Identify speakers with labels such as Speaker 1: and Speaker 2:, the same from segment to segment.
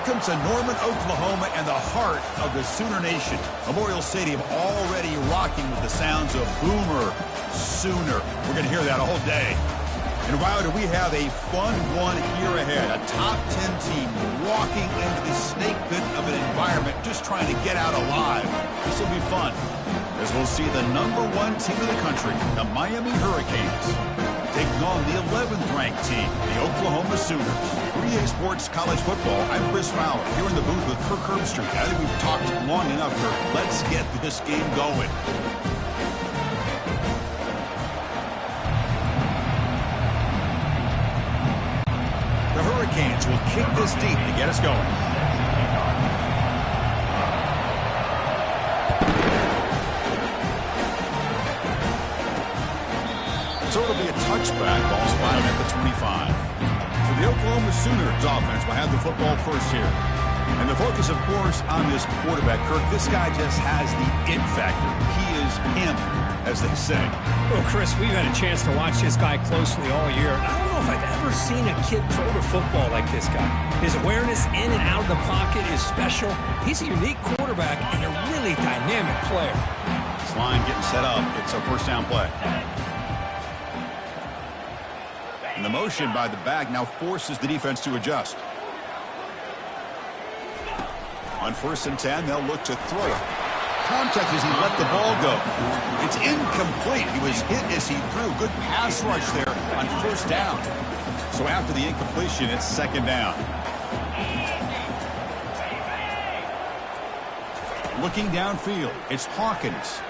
Speaker 1: Welcome to Norman, Oklahoma, and the heart of the Sooner Nation. Memorial Stadium already rocking with the sounds of Boomer Sooner. We're going to hear that all day. And wow, do we have a fun one here ahead. A top 10 team walking into the snake pit of an environment, just trying to get out alive. This will be fun, as we'll see the #1 team in the country, the Miami Hurricanes, taking on the 11th ranked team, the Oklahoma Sooners. 3A Sports College Football, I'm Chris Fowler, here in the booth with Kirk Herbstreit. I think we've talked long enough, Kirk. Let's get this game going. The Hurricanes will kick this deep to get us going. So it'll be a touchback, ball spotted at the 25. So the Oklahoma Sooners offense will have the football first here. And the focus, of course, on this quarterback, Kirk. This guy just has the it factor. He is him, as they say.
Speaker 2: Well, Chris, we've had a chance to watch this guy closely all year. I don't know if I've ever seen a kid throw the football like this guy. His awareness in and out of the pocket is special. He's a unique quarterback and a really dynamic player.
Speaker 1: This line getting set up. It's a first down play. And the motion by the back now forces the defense to adjust. On 1st and 10, they'll look to throw it. Contact as he let the ball go. It's incomplete. He was hit as he threw. Good pass rush there on 1st down. So after the incompletion, it's 2nd down. Looking downfield, it's Hawkins.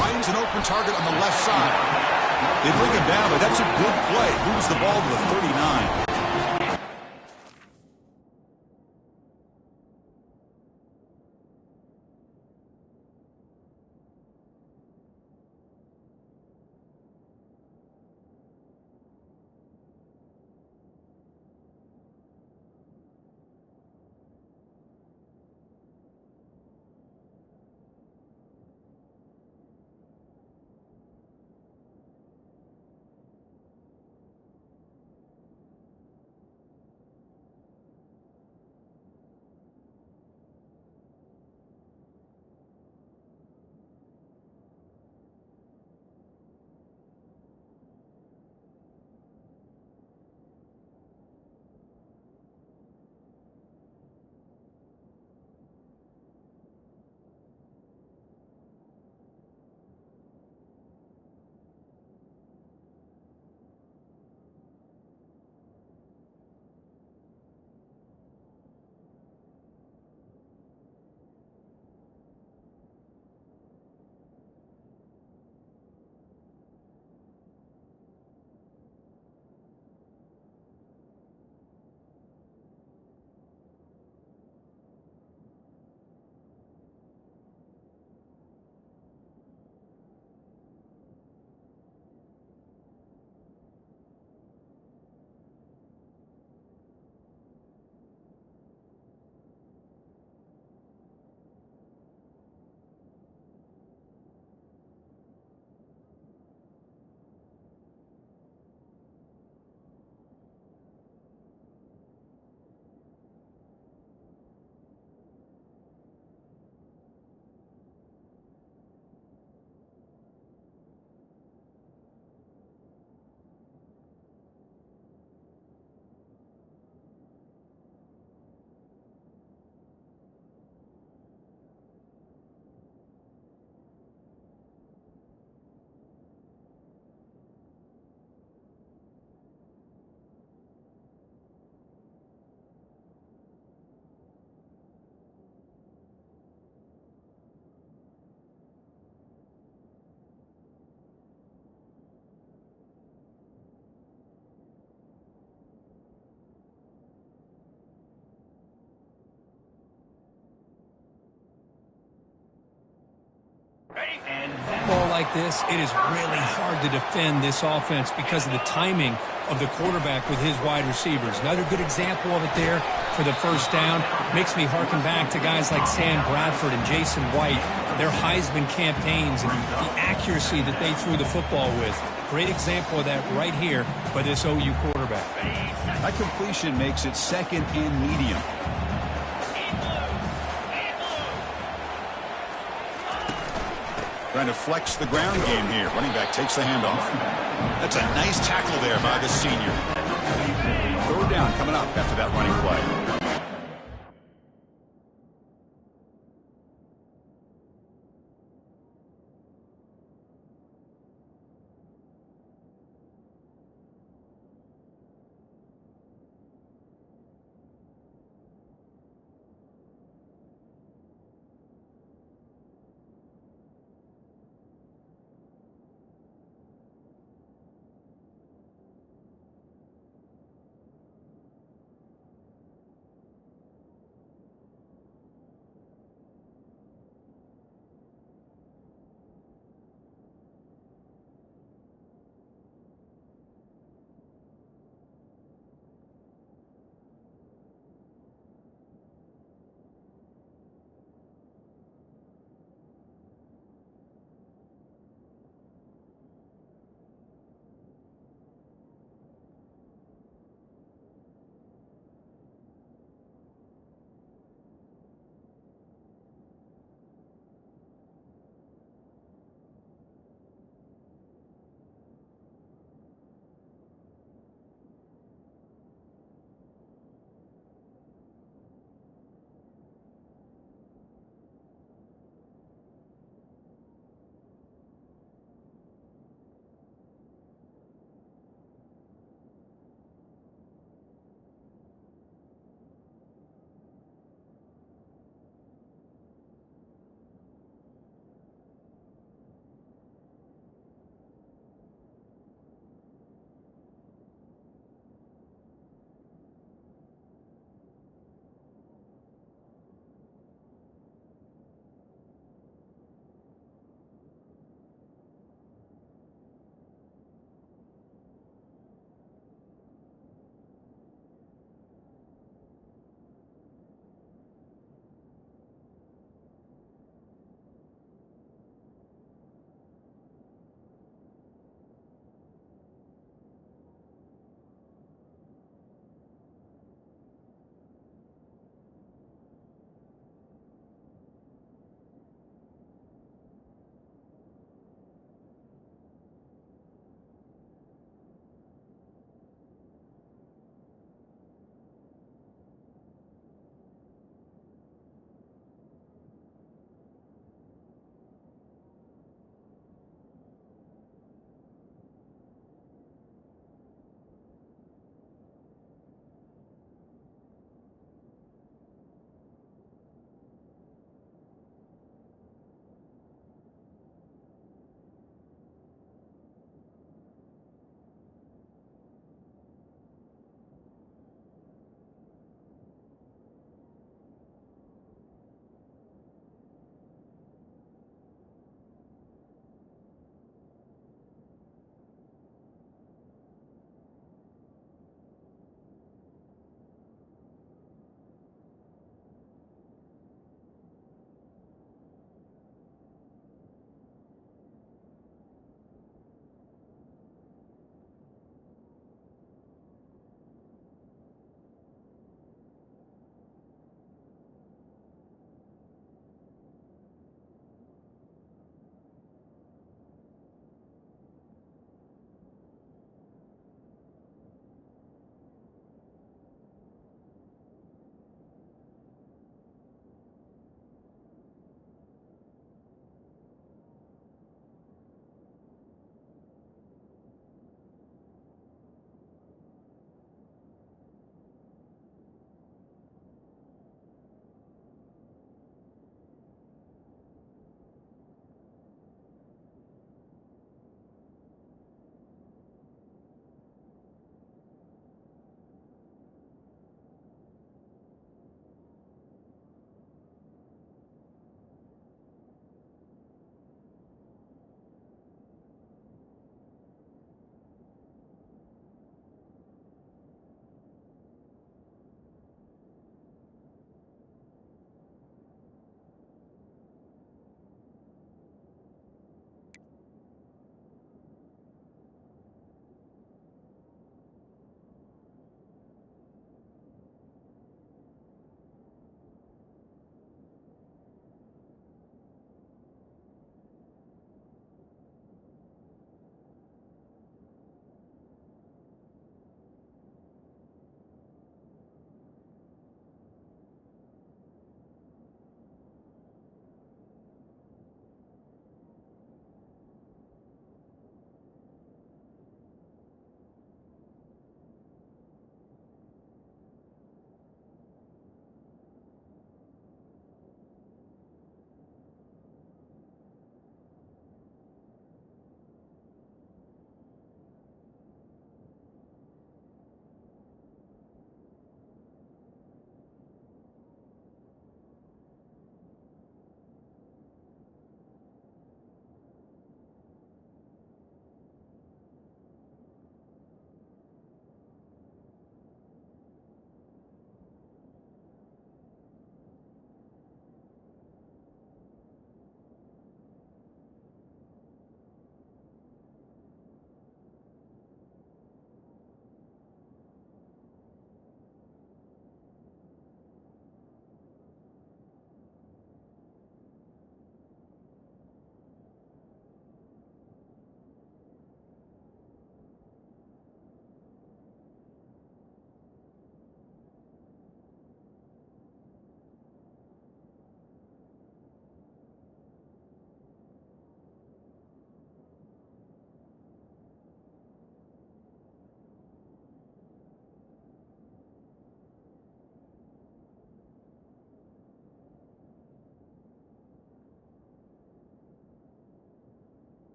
Speaker 1: Finds an open target on the left side. They bring him down, but that's a good play. Moves the ball to the 39.
Speaker 2: Ball like this, it is really hard to defend this offense because of the timing of the quarterback with his wide receivers. Another good example of it there for the 1st down. Makes me harken back to guys like Sam Bradford and Jason White, their Heisman campaigns and the accuracy that they threw the football with. Great example of that right here by this OU quarterback.
Speaker 1: That completion makes it second and medium. Trying to flex the ground game here. Running back takes the handoff. That's a nice tackle there by the senior. Third down coming up after that running play.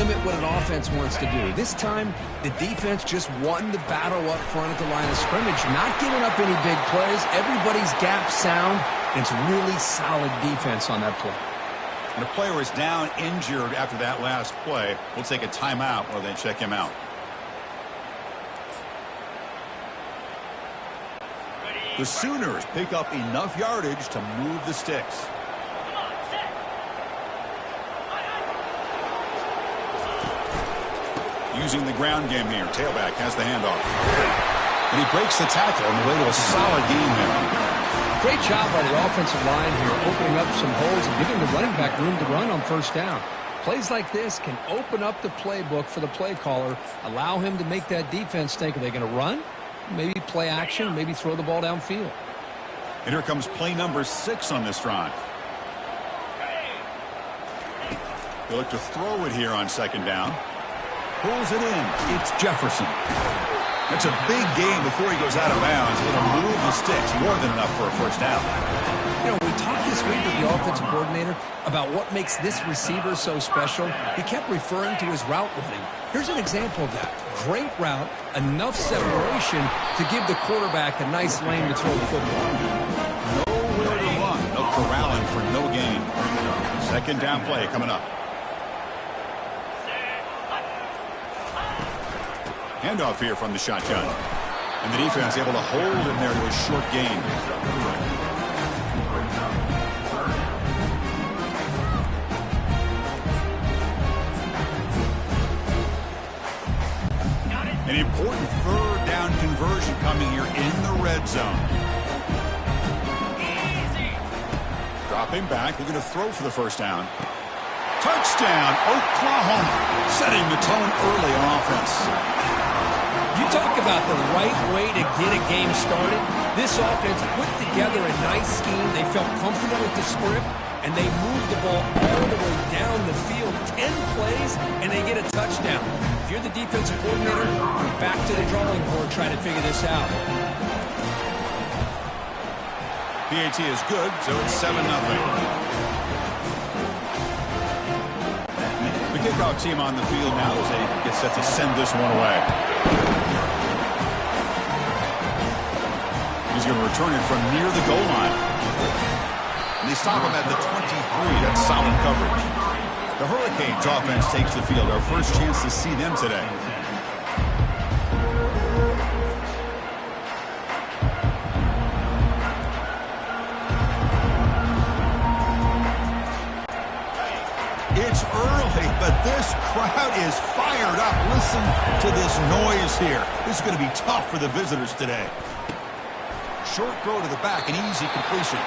Speaker 2: limit what an offense wants to do. This time, the defense just won the battle up front at the line of scrimmage, not giving up any big plays. Everybody's gap sound, and it's really solid defense on that play.
Speaker 1: And the player is down injured after that last play. We'll take a timeout while they check him out. The Sooners pick up enough yardage to move the sticks. Using the ground game here. Tailback has the handoff. And he breaks the tackle on the way to a solid game there.
Speaker 2: Great job by the offensive line here, opening up some holes and giving the running back room to run on first down. Plays like this can open up the playbook for the play caller, allow him to make that defense think, are they going to run? Maybe play action, maybe throw the ball downfield.
Speaker 1: And here comes play number 6 on this drive. They look to throw it here on second down. Pulls it in. It's Jefferson. That's a big game before he goes out of bounds. It'll move the sticks more than enough for a first down.
Speaker 2: You know, we talked this week with the offensive coordinator about what makes this receiver so special. He kept referring to his route running. Here's an example of that. Great route, enough separation to give the quarterback a nice lane to throw the football.
Speaker 1: Nowhere to run. No corralling for no gain. Second down play coming up. Handoff here from the shotgun. And the defense able to hold him there to a short gain. An important third down conversion coming here in the red zone. Dropping back, looking to throw for the first down. Touchdown, Oklahoma. Setting the tone early on offense.
Speaker 2: You talk about the right way to get a game started. This offense put together a nice scheme. They felt comfortable with the script, and they moved the ball all the way down the field. 10 plays, and they get a touchdown. If you're the defensive coordinator, you're back to the drawing board trying to figure this out.
Speaker 1: PAT is good, so it's 7-0. The kickoff team on the field now as they get set to send this one away. He's going to return it from near the goal line. And they stop him at the 23. That's solid coverage. The Hurricanes offense takes the field. Our first chance to see them today. It's early, but this crowd is fired up. Listen to this noise here. This is going to be tough for the visitors today. Short throw to the back, an easy completion.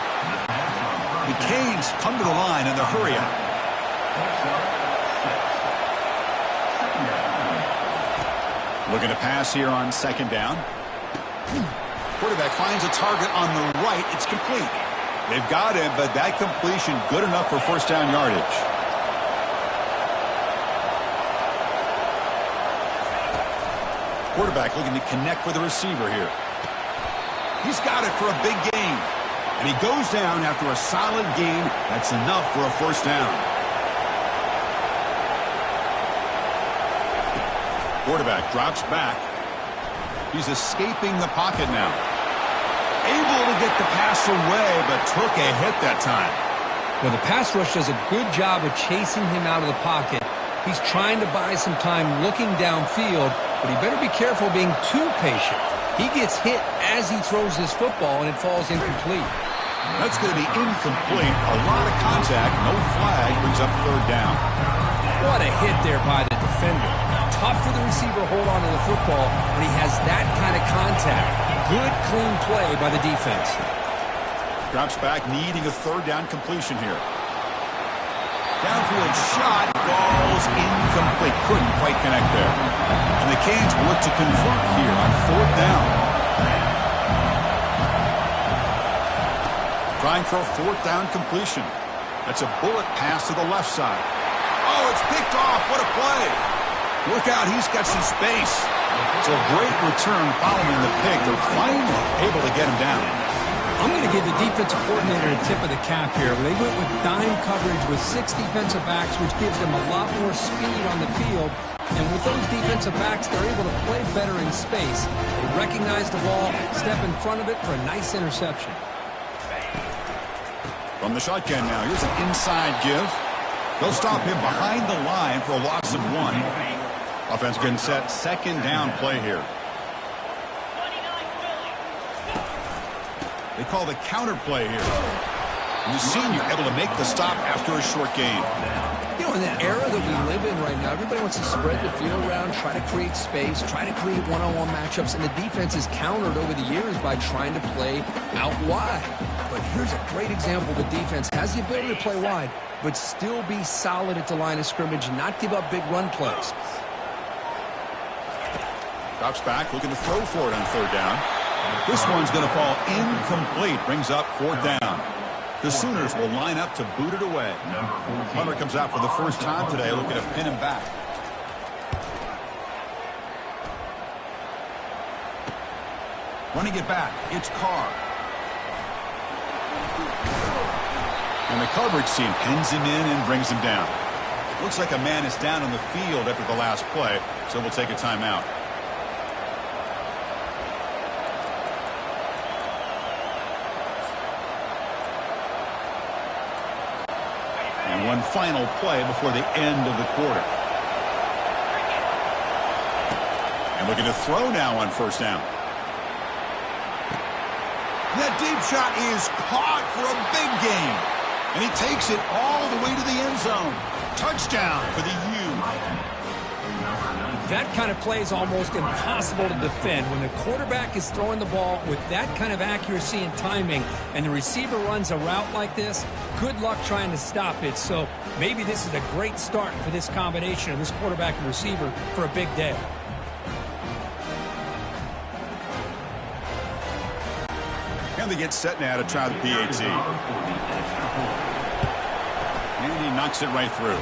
Speaker 1: The Canes come to the line in the hurry up. Looking to pass here on second down. Quarterback finds a target on the right. It's complete. They've got him, but that completion good enough for first down yardage. Quarterback looking to connect with the receiver here. He's got it for a big gain. And he goes down after a solid gain. That's enough for a first down. Quarterback drops back. He's escaping the pocket now. Able to get the pass away, but took a hit that time.
Speaker 2: Well, the pass rush does a good job of chasing him out of the pocket. He's trying to buy some time looking downfield, but he better be careful being too patient. He gets hit as he throws his football, and it falls incomplete.
Speaker 1: That's going to be incomplete. A lot of contact, no flag, brings up third down.
Speaker 2: What a hit there by the defender. Tough for the receiver to hold on to the football when he has that kind of contact. Good, clean play by the defense.
Speaker 1: Drops back, needing a third down completion here. Downfield shot falls incomplete. Couldn't quite connect there. And the Canes will look to convert here on fourth down. Trying for a fourth down completion. That's a bullet pass to the left side. Oh, it's picked off. What a play. Look out, he's got some space. It's a great return following the pick. They're finally able to get him down.
Speaker 2: I'm going to give the defensive coordinator a tip of the cap here. They went with dime coverage with 6 defensive backs, which gives them a lot more speed on the field. And with those defensive backs, they're able to play better in space. They recognize the ball, step in front of it for a nice interception.
Speaker 1: From the shotgun now, here's an inside give. They'll stop him behind the line for a loss of 1. Offense getting set, second down play here. They call the counter play here. And you've seen you're able to make the stop after a short gain.
Speaker 2: You know, in the era that we live in right now, everybody wants to spread the field around, try to create space, try to create one-on-one matchups, and the defense is countered over the years by trying to play out wide. But here's a great example. The defense has the ability to play wide, but still be solid at the line of scrimmage and not give up big run plays.
Speaker 1: Drops back, looking to throw for it on third down. This one's going to fall incomplete. Brings up fourth down. The Sooners will line up to boot it away. Hunter comes out for the first time today, looking to pin him back. Running it back, it's Carr. And the coverage team pins him in and brings him down. Looks like a man is down on the field after the last play, so we'll take a timeout. And one final play before the end of the quarter. And looking to throw now on first down. That deep shot is caught for a big gain. And he takes it all the way to the end zone. Touchdown for the U.
Speaker 2: That kind of play is almost impossible to defend. When the quarterback is throwing the ball with that kind of accuracy and timing, and the receiver runs a route like this, good luck trying to stop it. So maybe this is a great start for this combination of this quarterback and receiver for a big day.
Speaker 1: And they get set now to try the PAT. And he knocks it right through.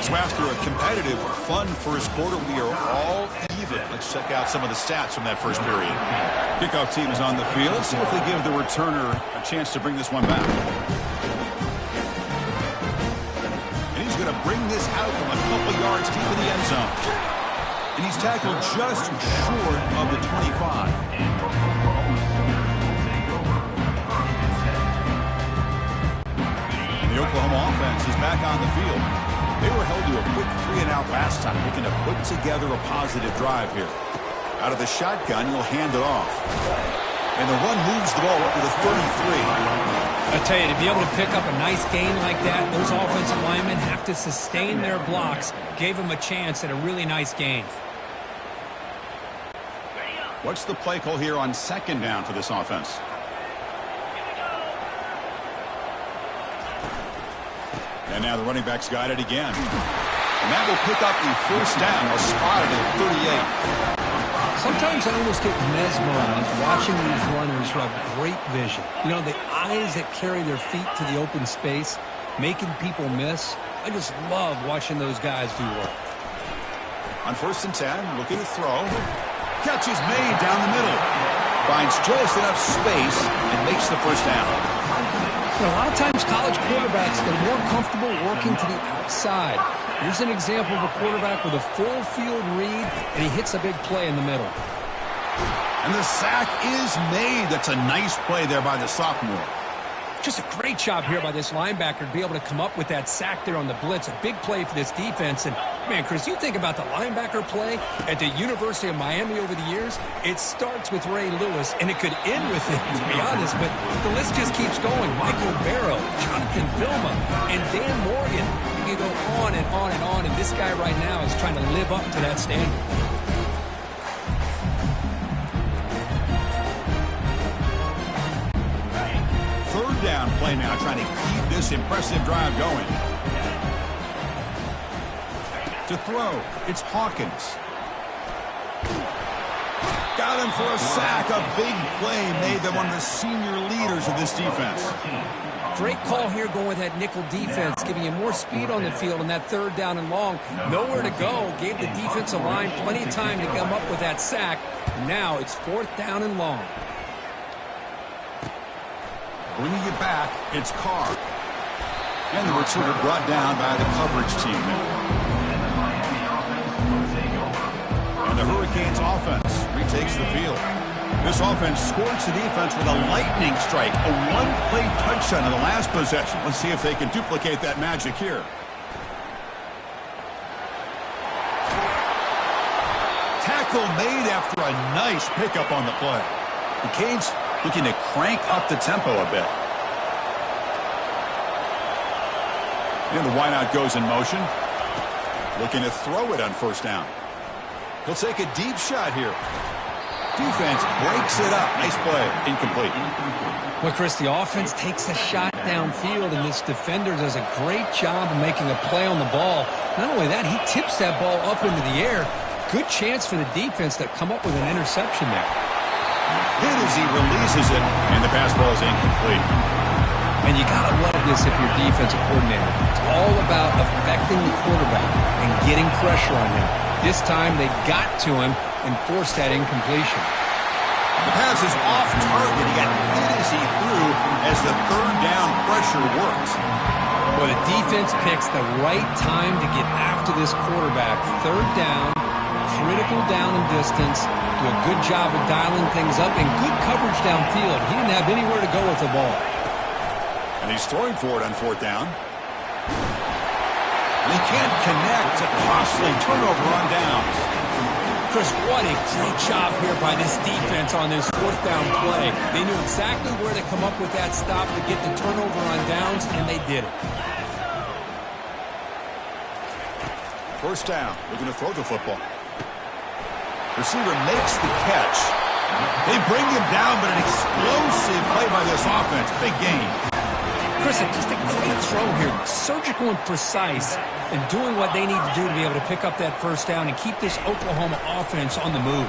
Speaker 1: So after a competitive, fun first quarter, we are all even. Let's check out some of the stats from that first period. Kickoff team is on the field. See if they give the returner a chance to bring this one back. And he's going to bring this out from a couple yards deep in the end zone. And he's tackled just short of the 25. The Oklahoma offense is back on the field. They were held to a quick 3-and-out last time, looking to put together a positive drive here. Out of the shotgun, he'll hand it off. And the run moves the ball up to the 33.
Speaker 2: I tell you, to be able to pick up a nice gain like that, those offensive linemen have to sustain their blocks. Gave him a chance at a really nice gain.
Speaker 1: What's the play call here on second down for this offense? And now the running back's got it again. And that will pick up the first down. A spot at 38.
Speaker 2: Sometimes I almost get mesmerized watching these runners who have great vision. You know, the eyes that carry their feet to the open space, making people miss. I just love watching those guys do work.
Speaker 1: On 1st and 10, looking to throw. Catch is made down the middle. Finds just enough space and makes the first down.
Speaker 2: You know, a lot of times college quarterbacks get more comfortable working to the outside. Here's an example of a quarterback with a full field read, and he hits a big play in the middle.
Speaker 1: And the sack is made. That's a nice play there by the sophomore.
Speaker 2: Just a great job here by this linebacker to be able to come up with that sack there on the blitz. A big play for this defense. And, man, Chris, you think about the linebacker play at the University of Miami over the years, it starts with Ray Lewis, and it could end with him, to be honest. But the list just keeps going. Michael Barrow, Jonathan Vilma, and Dan Morgan. You can go on and on and on, and this guy right now is trying to live up to that standard.
Speaker 1: Down play now, trying to keep this impressive drive going. To throw, it's Hawkins. Got him for a sack. A big play made them one of the senior leaders of this defense.
Speaker 2: Great call here going with that nickel defense, giving you more speed on the field on that third down and long. Nowhere to go. Gave the defensive line plenty of time to come up with that sack. Now it's 4th down and long.
Speaker 1: Bringing it back, it's Carr. And the returner brought down by the coverage team. And the Hurricanes offense retakes the field. This offense scorched the defense with a lightning strike, a one-play touchdown in the last possession. Let's see if they can duplicate that magic here. Tackle made after a nice pickup on the play. The Canes looking to crank up the tempo a bit. And the wideout goes in motion. Looking to throw it on 1st down. He'll take a deep shot here. Defense breaks it up. Nice play. Incomplete.
Speaker 2: Well, Chris, the offense takes a shot downfield, and this defender does a great job of making a play on the ball. Not only that, he tips that ball up into the air. Good chance for the defense to come up with an interception there.
Speaker 1: Hit as he releases it, and the pass ball is incomplete.
Speaker 2: And you got to love this if you're defensive coordinator. It's all about affecting the quarterback and getting pressure on him. This time they got to him and forced that incompletion.
Speaker 1: The pass is off target. He got hit as he threw as the 3rd down pressure worked.
Speaker 2: Well, the defense picks the right time to get after this quarterback. 3rd down, critical down and distance. Do a good job of dialing things up and good coverage downfield. He didn't have anywhere to go with the ball.
Speaker 1: And he's throwing for it on 4th down. And he can't connect. A costly turnover on downs.
Speaker 2: Chris, what a great job here by this defense on this 4th down play. They knew exactly where to come up with that stop to get the turnover on downs, and they did it.
Speaker 1: 1st down. We're going to throw the football. Receiver makes the catch. They bring him down, but an explosive play by this offense. Big gain.
Speaker 2: Chris, just a great throw here. Surgical and precise and doing what they need to do to be able to pick up that 1st down and keep this Oklahoma offense on the move.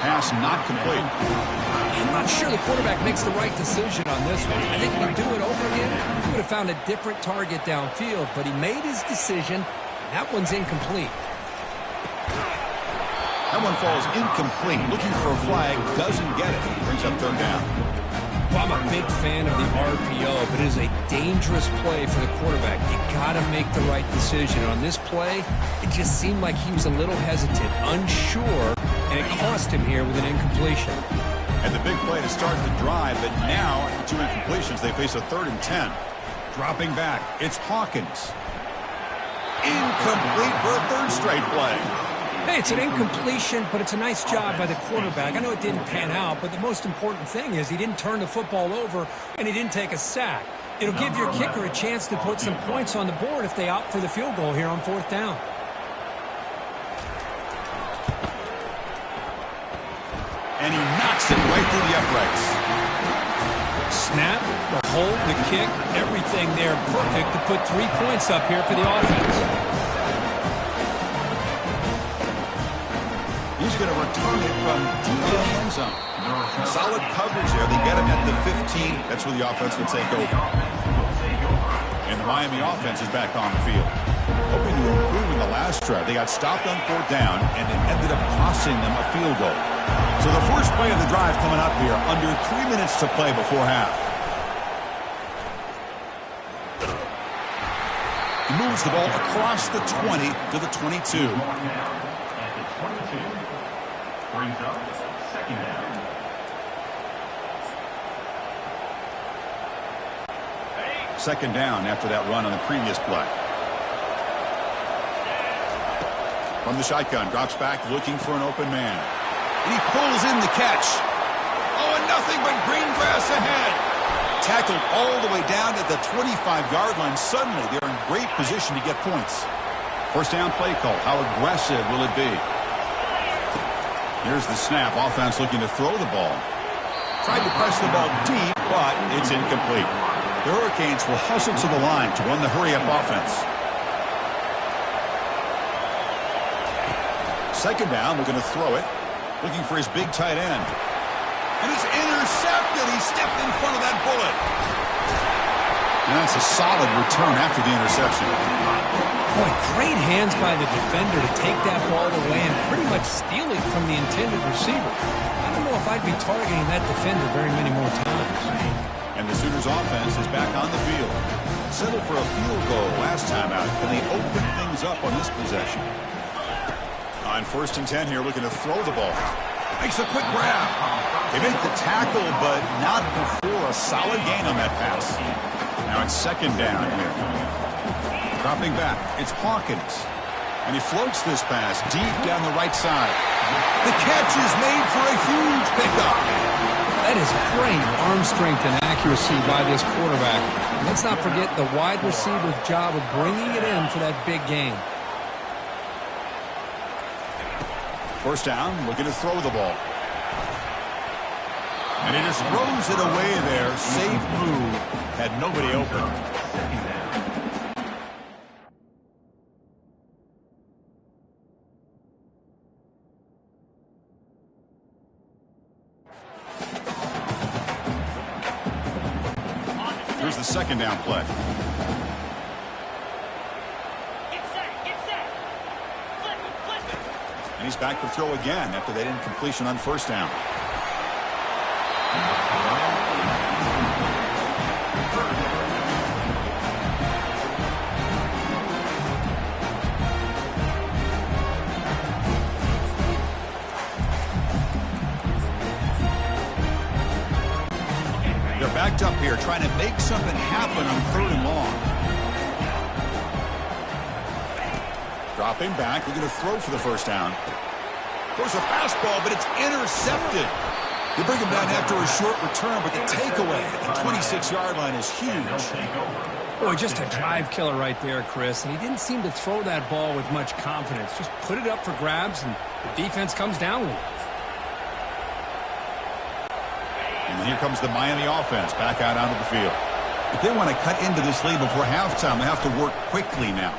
Speaker 1: Pass not complete.
Speaker 2: I'm not sure the quarterback makes the right decision on this one. I think if he do it over again, he would have found a different target downfield, but he made his decision. That one's incomplete.
Speaker 1: That one falls incomplete. Looking for a flag, doesn't get it. Brings up 3rd down.
Speaker 2: Well, I'm a big fan of the RPO, but it is a dangerous play for the quarterback. You got to make the right decision. On this play, it just seemed like he was a little hesitant, unsure, and it cost him here with an incompletion.
Speaker 1: And the big play to start the drive, but now, after 2 incompletions, they face a 3rd and 10. Dropping back, it's Hawkins. Incomplete for a 3rd straight play.
Speaker 2: Hey, it's an incompletion, but it's a nice job by the quarterback. I know it didn't pan out, but the most important thing is he didn't turn the football over and he didn't take a sack. It'll give your kicker a chance to put some points on the board if they opt for the field goal here on 4th down.
Speaker 1: And he knocks it right through the uprights.
Speaker 2: Snap, the hold, the kick, everything there perfect to put 3 points up here for the offense.
Speaker 1: He's going to return it from deep in the end zone. Solid coverage there. They get him at the 15. That's where the offense will take over. And the Miami offense is back on the field. Hoping to improve in the last drive. They got stopped on 4th down, and it ended up costing them a field goal. So the first play of the drive coming up here. Under 3 minutes to play before half. He moves the ball across the 20 to the 22.
Speaker 3: Brings up 2nd down.
Speaker 1: Second down after that run on the previous play. From the shotgun, drops back looking for an open man. And he pulls in the catch. Oh, and nothing but green grass ahead. Tackled all the way down at the 25-yard line. Suddenly, they're in great position to get points. 1st down play call. How aggressive will it be? Here's the snap. Offense looking to throw the ball. Tried to press the ball deep, but it's incomplete. The Hurricanes will hustle to the line to run the hurry-up offense. 2nd down. We're going to throw it. Looking for his big tight end. And it's intercepted. He stepped in front of that bullet. And that's a solid return after the interception.
Speaker 2: Boy, great hands by the defender to take that ball away and pretty much steal it from the intended receiver. I don't know if I'd be targeting that defender very many more times.
Speaker 1: And the Sooners offense is back on the field. Settled for a field goal last time out. Can they open things up on this possession? On 1st and 10 here, looking to throw the ball. Makes a quick grab. They make the tackle, but not before a solid gain on that pass. Now it's 2nd down here. Dropping back, it's Hawkins. And he floats this pass deep down the right side. The catch is made for a huge pickup.
Speaker 2: That is great arm strength and accuracy by this quarterback. And let's not forget the wide receiver's job of bringing it in for that big gain.
Speaker 1: 1st down, looking to throw the ball. And he just throws it away there. Safe move. Had nobody open. Here's the 2nd down play. And he's back to throw again after that incompletion on 1st down. They're backed up here trying to make something happen on 3rd and long. Dropping back, looking to throw for the 1st down. Goes a fastball, but it's intercepted. They bring him down after a short return, but the takeaway at the 26-yard line is huge.
Speaker 2: Boy, just a drive killer right there, Chris. And he didn't seem to throw that ball with much confidence. Just put it up for grabs, and the defense comes down with it.
Speaker 1: And here comes the Miami offense back out onto the field. If they want to cut into this lead before halftime, they have to work quickly now.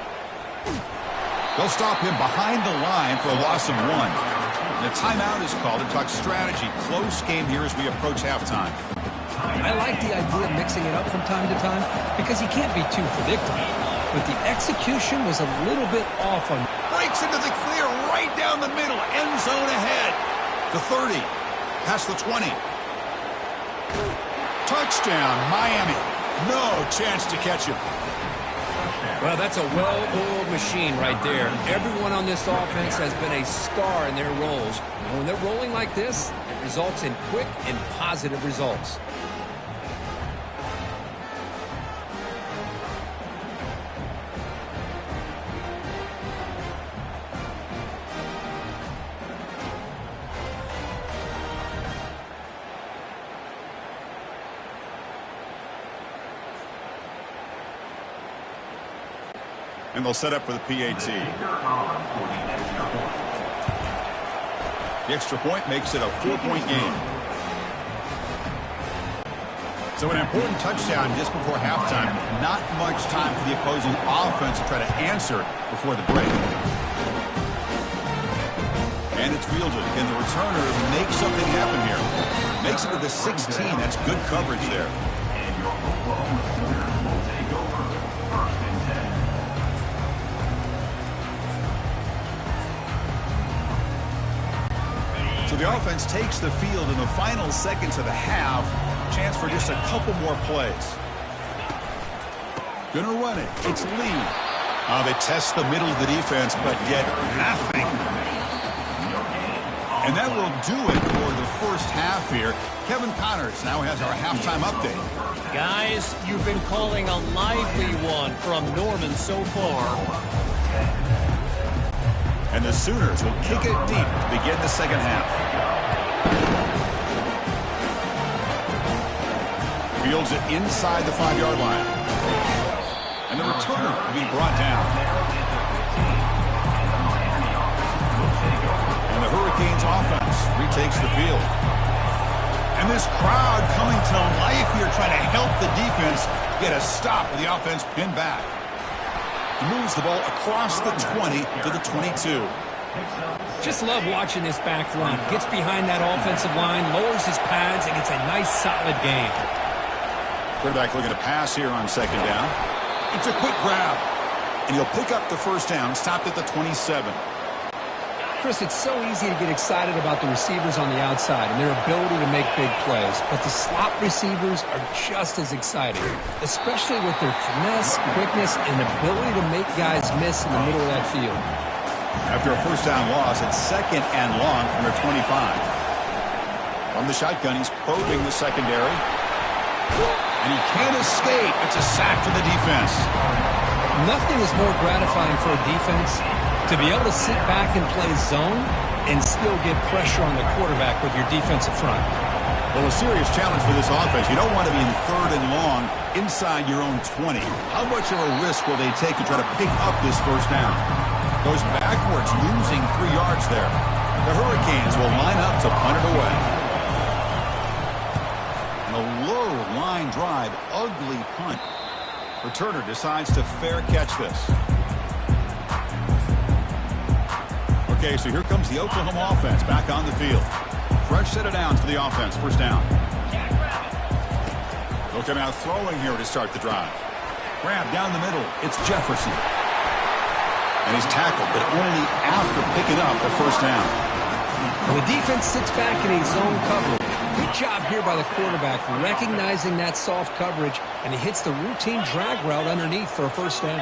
Speaker 1: They'll stop him behind the line for a loss of 1. And a timeout is called to talk strategy. Close game here as we approach halftime.
Speaker 2: I like the idea of mixing it up from time to time because you can't be too predictable. But the execution was a little bit off on.
Speaker 1: Breaks into the clear right down the middle. End zone ahead. The 30. Past the 20. Touchdown, Miami. No chance to catch him.
Speaker 2: Well, that's a well-oiled machine right there. Everyone on this offense has been a star in their roles. And when they're rolling like this, it results in quick and positive results.
Speaker 1: And they'll set up for the PAT. The extra point makes it a 4-point game. So an important touchdown just before halftime. Not much time for the opposing offense to try to answer before the break. And it's fielded. Can the returner make something happen here? Makes it to the 16. That's good coverage there.
Speaker 3: And your Oklahoma Sooners will take over 1st and 10.
Speaker 1: So the offense takes the field in the final seconds of the half. Chance for just a couple more plays. Gonna run it. It's Lee. They test the middle of the defense, but get nothing. And that will do it for the first half here. Kevin Connors now has our halftime update.
Speaker 4: Guys, you've been calling a lively one from Norman so far.
Speaker 1: And the Sooners will kick it deep to begin the second half. Fields it inside the 5-yard line. And the returner will be brought down. And the Hurricanes offense retakes the field. And this crowd coming to life here trying to help the defense get a stop with the offense pinned back. He moves the ball across the 20 to the 22.
Speaker 2: Just love watching this back run. Gets behind that offensive line, lowers his pads, and gets a nice, solid gain.
Speaker 1: Quarterback looking to pass here on second down. It's a quick grab. And he'll pick up the first down, stopped at the 27.
Speaker 2: Chris, it's so easy to get excited about the receivers on the outside and their ability to make big plays, but the slot receivers are just as exciting, especially with their finesse, quickness, and ability to make guys miss in the middle of that field.
Speaker 1: After a first down loss, it's second and long from their 25. From the shotgun, he's probing the secondary. And he can't escape. It's a sack for the defense.
Speaker 2: Nothing is more gratifying for a defense to be able to sit back and play zone and still get pressure on the quarterback with your defensive front.
Speaker 1: Well, a serious challenge for this offense. You don't want to be in third and long inside your own 20. How much of a risk will they take to try to pick up this first down? Goes backwards, losing 3 yards there. The Hurricanes will line up to punt it away. And a low line drive, ugly punt. Returner decides to fair catch this. Okay, so here comes the Oklahoma offense back on the field. Fresh set of downs for the offense. First down. They'll come out throwing here to start the drive. Grab down the middle. It's Jefferson. And he's tackled, but only after picking up the first down.
Speaker 2: Well, the defense sits back in a zone cover. Good job here by the quarterback, recognizing that soft coverage, and he hits the routine drag route underneath for a first down.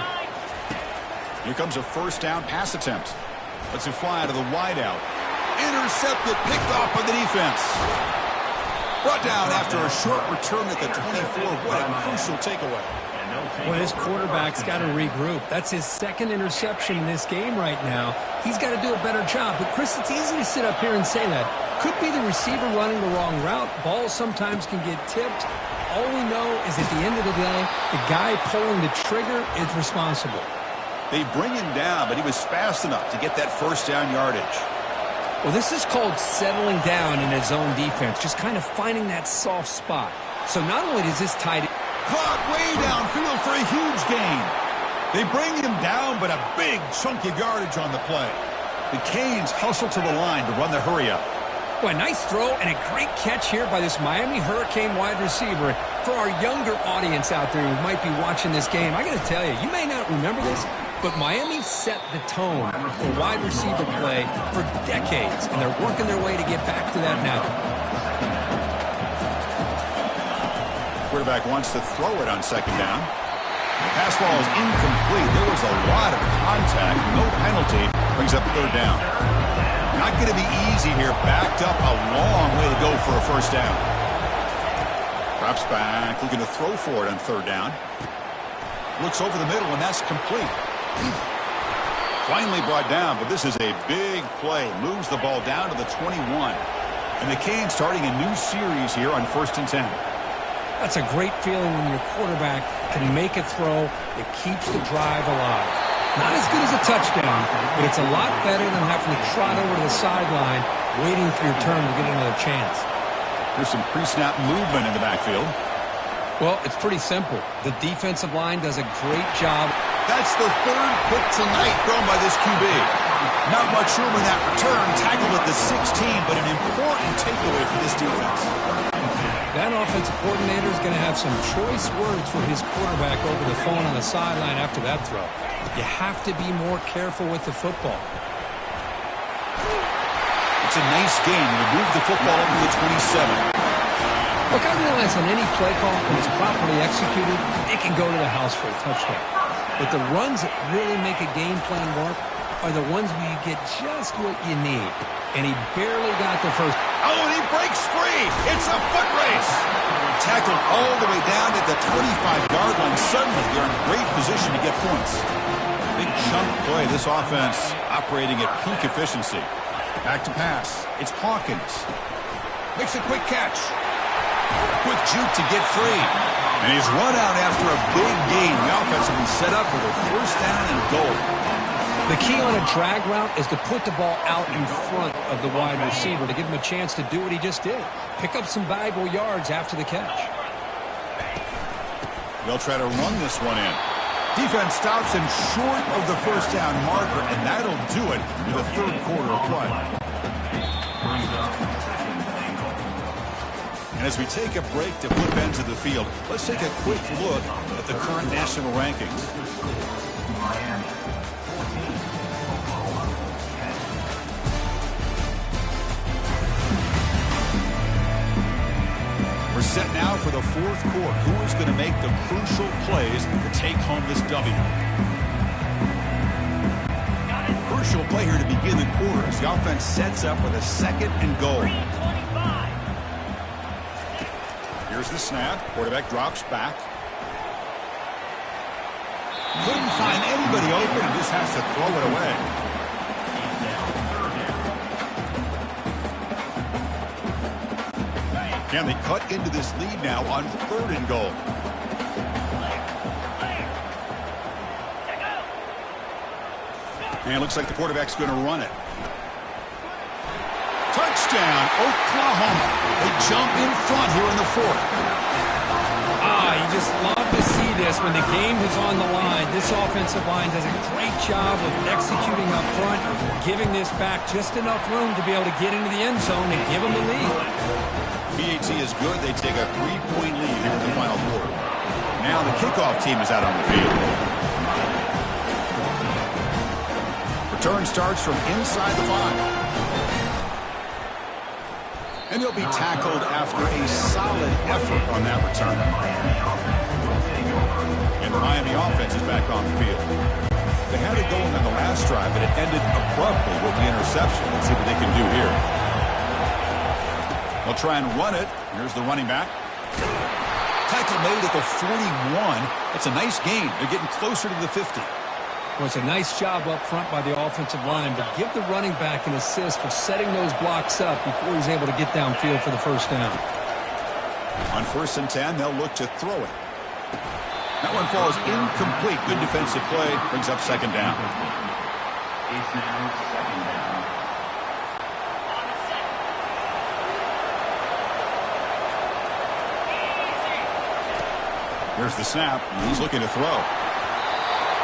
Speaker 1: Here comes a first down pass attempt. Lets it fly out of the wideout. Intercepted, picked off by the defense. Brought down after a short return at the 24. What a crucial takeaway.
Speaker 2: Well, his quarterback's got to regroup. That's his second interception in this game right now. He's got to do a better job. But, Chris, it's easy to sit up here and say that. Could be the receiver running the wrong route. Balls sometimes can get tipped. All we know is at the end of the day, the guy pulling the trigger is responsible.
Speaker 1: They bring him down, but he was fast enough to get that first down yardage.
Speaker 2: Well, this is called settling down in his own defense, just kind of finding that soft spot. So not only does this tight end
Speaker 1: caught way downfield for a huge gain. They bring him down, but a big chunk of yardage on the play. The Canes hustle to the line to run the hurry-up.
Speaker 2: Well, a nice throw and a great catch here by this Miami Hurricane wide receiver. For our younger audience out there who might be watching this game, I got to tell you, you may not remember this, but Miami set the tone for wide receiver play for decades, and they're working their way to get back to that now.
Speaker 1: Quarterback wants to throw it on second down. The pass ball is incomplete. There was a lot of contact. No penalty. Brings up third down. Not going to be easy here. Backed up a long way to go for a first down. Drops back. Looking to throw for it on third down. Looks over the middle, and that's complete. Finally brought down, but this is a big play. Moves the ball down to the 21. And the Canes starting a new series here on 1st and 10.
Speaker 2: That's a great feeling when your quarterback can make a throw that keeps the drive alive. Not as good as a touchdown, but it's a lot better than having to trot over to the sideline, waiting for your turn to get another chance.
Speaker 1: There's some pre-snap movement in the backfield.
Speaker 2: Well, it's pretty simple. The defensive line does a great job.
Speaker 1: That's the third pick tonight thrown by this QB. Not much room in that return. Tackled at the 16, but an important takeaway for this defense.
Speaker 2: That offensive coordinator is going to have some choice words for his quarterback over the phone on the sideline after that throw. You have to be more careful with the football.
Speaker 1: It's a nice game. You move the football up to the 27.
Speaker 2: Look, I realize on any play call, when it's properly executed, it can go to the house for a touchdown. But the runs that really make a game plan work are the ones where you get just what you need. And he barely got the first.
Speaker 1: Oh, and he breaks free. It's a foot race. Tackled all the way down at the 25-yard line. Suddenly, they're in great position to get points. Big chunk play. This offense operating at peak efficiency. Back to pass. It's Hawkins. Makes a quick catch. Quick juke to get free. And he's run out after a big gain. The offense will be set up for the first down and goal.
Speaker 2: The key on a drag route is to put the ball out in front of the wide receiver to give him a chance to do what he just did. Pick up some valuable yards after the catch.
Speaker 1: They'll try to run this one in. Defense stops him short of the first down marker, and that'll do it in the third quarter of play. And as we take a break to flip ends of the field, let's take a quick look at the current national rankings. We're set now for the fourth quarter. Who is going to make the crucial plays to take home this W? Crucial play here to begin the quarter as the offense sets up with a 2nd and goal. Here's the snap. Quarterback drops back. Couldn't find anybody open and just has to throw it away. Can they cut into this lead now on 3rd and goal? And it looks like the quarterback's going to run it. Touchdown, Oklahoma. They jump in front here in the 4th.
Speaker 2: You just love to see this when the game is on the line. This offensive line does a great job of executing up front, giving this back just enough room to be able to get into the end zone and give them the lead.
Speaker 1: PAT is good. They take a 3-point lead here in the final quarter. Now the kickoff team is out on the field. Return starts from inside the 5. And he'll be tackled after a solid effort on that return. And the Miami offense is back on the field. They had it going on the last drive, but it ended abruptly with the interception. Let's see what they can do here. They'll try and run it. Here's the running back. Tackle made at the 41. That's a nice gain. They're getting closer to the 50.
Speaker 2: Well, it's a nice job up front by the offensive line, but give the running back an assist for setting those blocks up before he's able to get downfield for the first down.
Speaker 1: On 1st and 10, they'll look to throw it. That one falls incomplete. Good defensive play. Brings up 2nd down.
Speaker 3: It's now 2nd down.
Speaker 1: Here's the snap. He's looking to throw.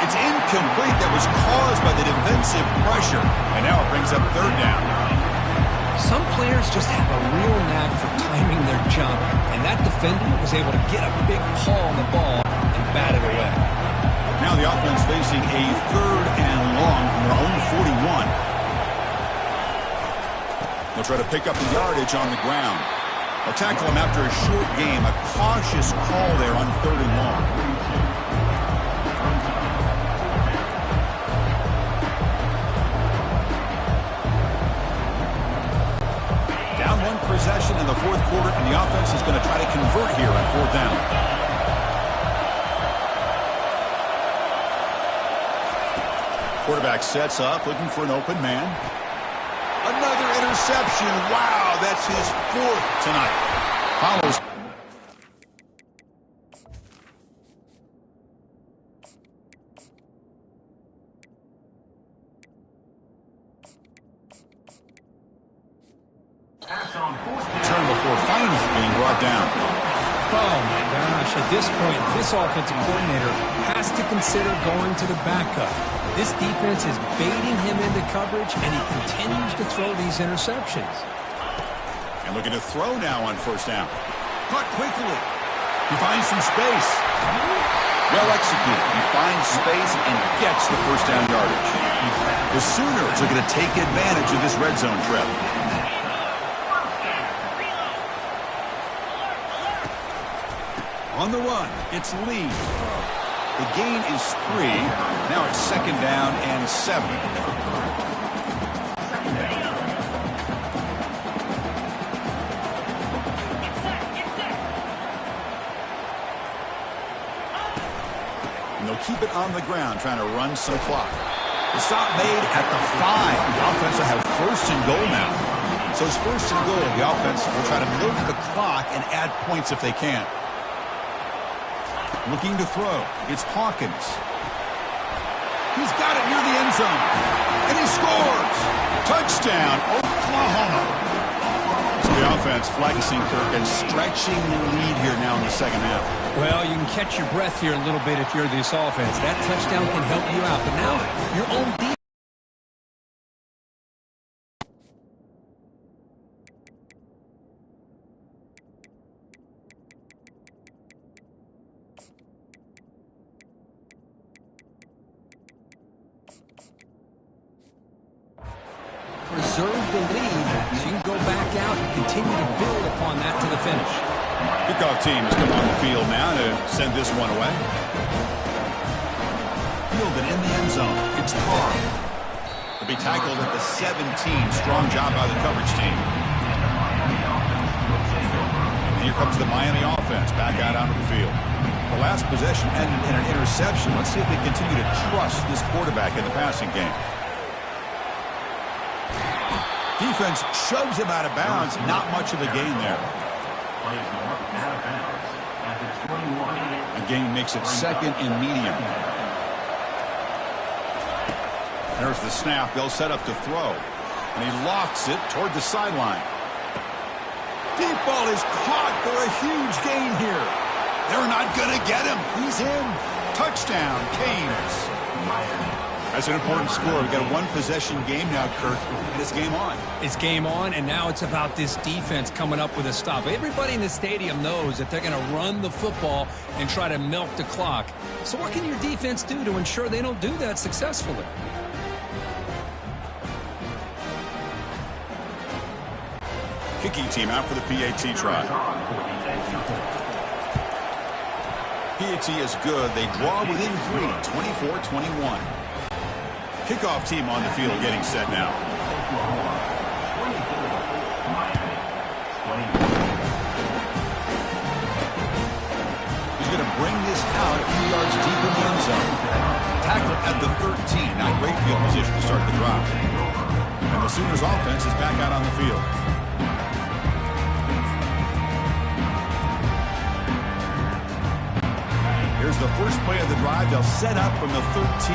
Speaker 1: It's incomplete. That was caused by the defensive pressure. And now it brings up 3rd down.
Speaker 2: Some players just have a real knack for timing their jump, and that defender was able to get a big paw on the ball and bat it away.
Speaker 1: Now the offense facing a 3rd and long from their own 41. They'll try to pick up the yardage on the ground. They'll tackle him after a short game. A cautious call there on 3rd and long. Down 1 possession in the 4th quarter, and the offense is going to try to convert here on 4th down. Quarterback sets up, looking for an open man. Another interception. Wow, that's his 4th tonight. Follows. Turn before finally being brought down.
Speaker 2: Oh, my gosh. At this point, this offensive coordinator has to consider going to the backup. This defense is baiting him into coverage, and he continues to throw these interceptions.
Speaker 1: And looking to throw now on 1st down. Caught quickly. He finds some space. Well executed. He finds space and gets the 1st down yardage. The Sooners are going to take advantage of this red zone trip. On the run, it's Lee. The gain is 3. Now it's 2nd down and 7. And they'll keep it on the ground, trying to run some clock. The stop made at the 5. The offense will have 1st and goal now. So it's 1st and goal. The offense will try to milk the clock and add points if they can. Looking to throw. It's Hawkins. He's got it near the end zone. And he scores. Touchdown, Oklahoma. So The offense flexing, Kirk, and stretching the lead here now in the second half.
Speaker 2: Well, you can catch your breath here a little bit if you're this offense. That touchdown can help you out. But now, your own defense. Preserve the lead so you can go back out and continue to build upon that to the finish.
Speaker 1: Kickoff team has come on the field now to send this one away. Fielded in the end zone. It's Carr. To be tackled at the 17. Strong job by the coverage team. And here comes the Miami offense back out onto the field. The last possession ended in an interception. Let's see if they continue to trust this quarterback in the passing game. Defense shoves him out of bounds. Not much of a gain there. A gain makes it second and medium. There's the snap. They'll set up to throw. And he lofts it toward the sideline. Deep ball is caught for a huge gain here. They're not going to get him. He's in. Touchdown, Canes. That's an important score. We've got a one-possession game now, Kirk, and it's game on.
Speaker 2: It's game on, and now it's about this defense coming up with a stop. Everybody in the stadium knows that they're going to run the football and try to milk the clock. So what can your defense do to ensure they don't do that successfully?
Speaker 1: Kicking team out for the PAT try. PAT is good. They draw within 3, 24-21. Kickoff team on the field getting set now. He's going to bring this out a few yards deep in the end zone. Tackle at the 13. Not great field position to start the drive. And the Sooners offense is back out on the field. Here's the first play of the drive. They'll set up from the 13.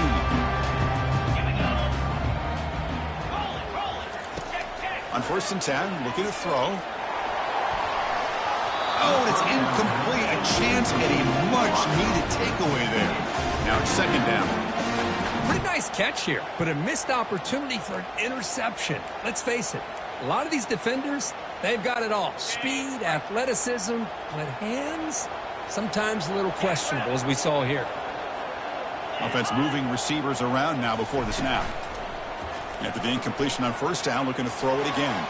Speaker 1: On 1st and 10, looking to throw. Oh, it's incomplete. A chance at a much-needed takeaway there. Now it's 2nd down.
Speaker 2: Pretty nice catch here, but a missed opportunity for an interception. Let's face it, a lot of these defenders, they've got it all. Speed, athleticism, but hands, sometimes a little questionable, as we saw here.
Speaker 1: Offense moving receivers around now before the snap. After the incompletion on 1st down, looking to throw it again.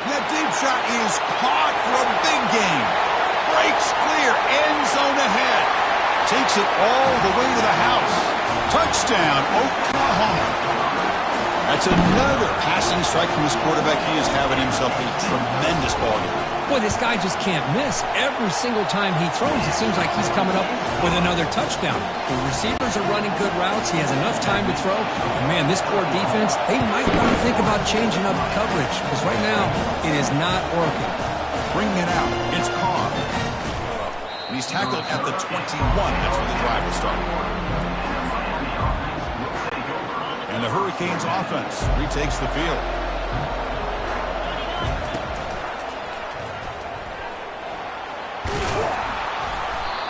Speaker 1: That deep shot is caught for a big gain. Breaks clear, end zone ahead. Takes it all the way to the house. Touchdown, Oklahoma. That's another passing strike from this quarterback. He is having himself a tremendous ball game.
Speaker 2: Boy, this guy just can't miss. Every single time he throws, it seems like he's coming up with another touchdown. The receivers are running good routes. He has enough time to throw. And man, this poor defense, they might want to think about changing up coverage, because right now it is not working.
Speaker 1: Bringing it out, it's Carr. And he's tackled at the 21. That's where the drive will start. And the Hurricanes offense retakes the field.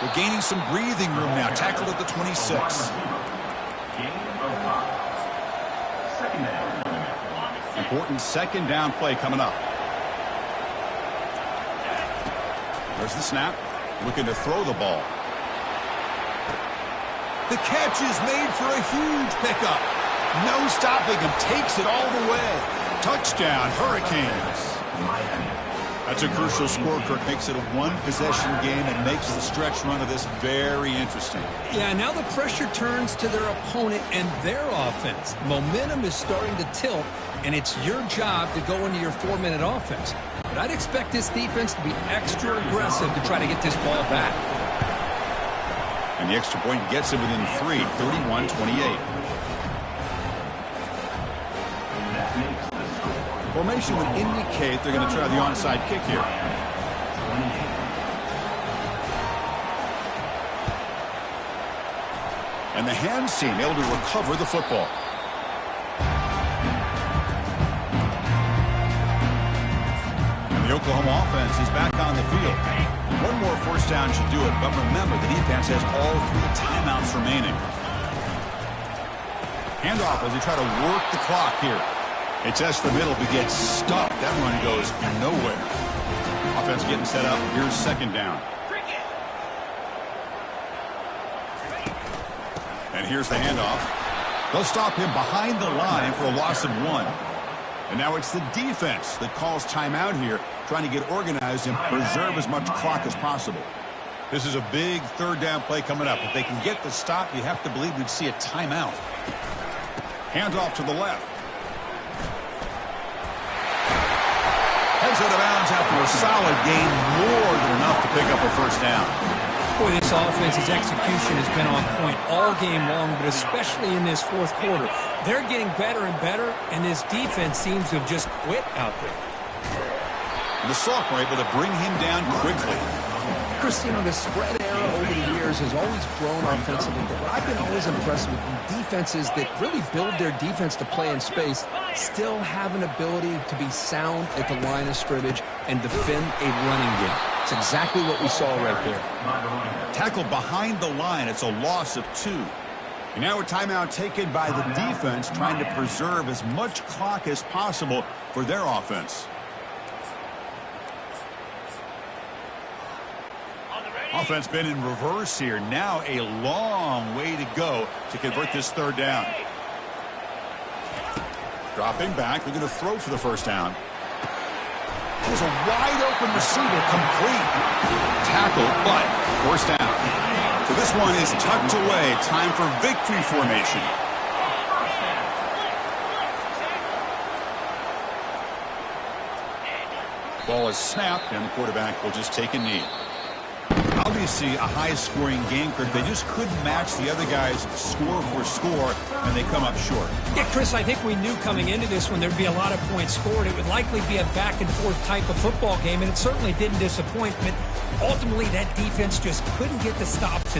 Speaker 1: They're gaining some breathing room now. Tackled at the 26. Important 2nd down play coming up. There's the snap. Looking to throw the ball. The catch is made for a huge pickup. No stopping him. Takes it all the way. Touchdown, Hurricanes. That's a crucial score, Kirk. Makes it a one-possession game and makes the stretch run of this very interesting.
Speaker 2: Yeah, now the pressure turns to their opponent and their offense. Momentum is starting to tilt, and it's your job to go into your 4-minute offense. But I'd expect this defense to be extra aggressive to try to get this ball back.
Speaker 1: And the extra point gets it within 3, 31-28. Formation would indicate they're going to try the onside kick here. And the hands team able to recover the football. And is back on the field. One more first down should do it, but remember, the defense has all 3 timeouts remaining. Handoff as they try to work the clock here. They test the middle, but gets stuck. That run goes nowhere. Offense getting set up. Here's second down. And here's the handoff. They'll stop him behind the line for a loss of 1. And now it's the defense that calls timeout here, trying to get organized and preserve as much clock as possible. This is a big third down play coming up. If they can get the stop, you have to believe we'd see a timeout. Handoff to the left. Heads out of bounds after a solid gain, more than enough to pick up a first down.
Speaker 2: Boy, this offense's execution has been on point all game long, but especially in this fourth quarter. They're getting better and better, and this defense seems to have just quit out there.
Speaker 1: The sophomore able to bring him down quickly.
Speaker 5: Chris, you know, the spread era over the years has always grown offensively, but I've been always impressed with defenses that really build their defense to play in space, still have an ability to be sound at the line of scrimmage and defend a running game. It's exactly what we saw right there.
Speaker 1: Tackle behind the line. It's a loss of 2. And now a timeout taken by the defense, trying to preserve as much clock as possible for their offense. Offense been in reverse here. Now a long way to go to convert this third down. Dropping back. They're going to throw for the first down. There's a wide-open receiver, complete. Tackle, but first down. So this one is tucked away. Time for victory formation. Ball is snapped, and the quarterback will just take a knee. Obviously, a high-scoring game, Kirk. They just couldn't match the other guys score for score, and they come up short.
Speaker 2: Yeah, Chris, I think we knew coming into this one there'd be a lot of points scored. It would likely be a back-and-forth type of football game, and it certainly didn't disappoint. But ultimately, that defense just couldn't get the stops.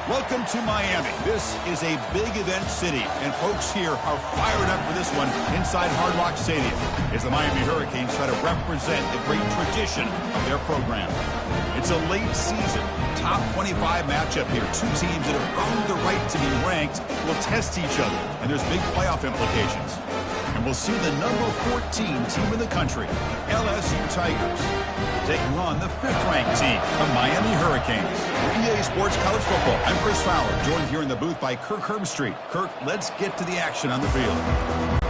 Speaker 1: Welcome to Miami. This is a big event city, and folks here are fired up for this one inside Hard Rock Stadium as the Miami Hurricanes try to represent the great tradition of their program. It's a late season, top 25 matchup here. Two teams that have earned the right to be ranked will test each other, and there's big playoff implications. And we'll see the number 14 team in the country, LSU Tigers, taking on the 5th-ranked team, the Miami Hurricanes. For EA Sports College Football, I'm Chris Fowler, joined here in the booth by Kirk Herbstreit. Kirk, let's get to the action on the field.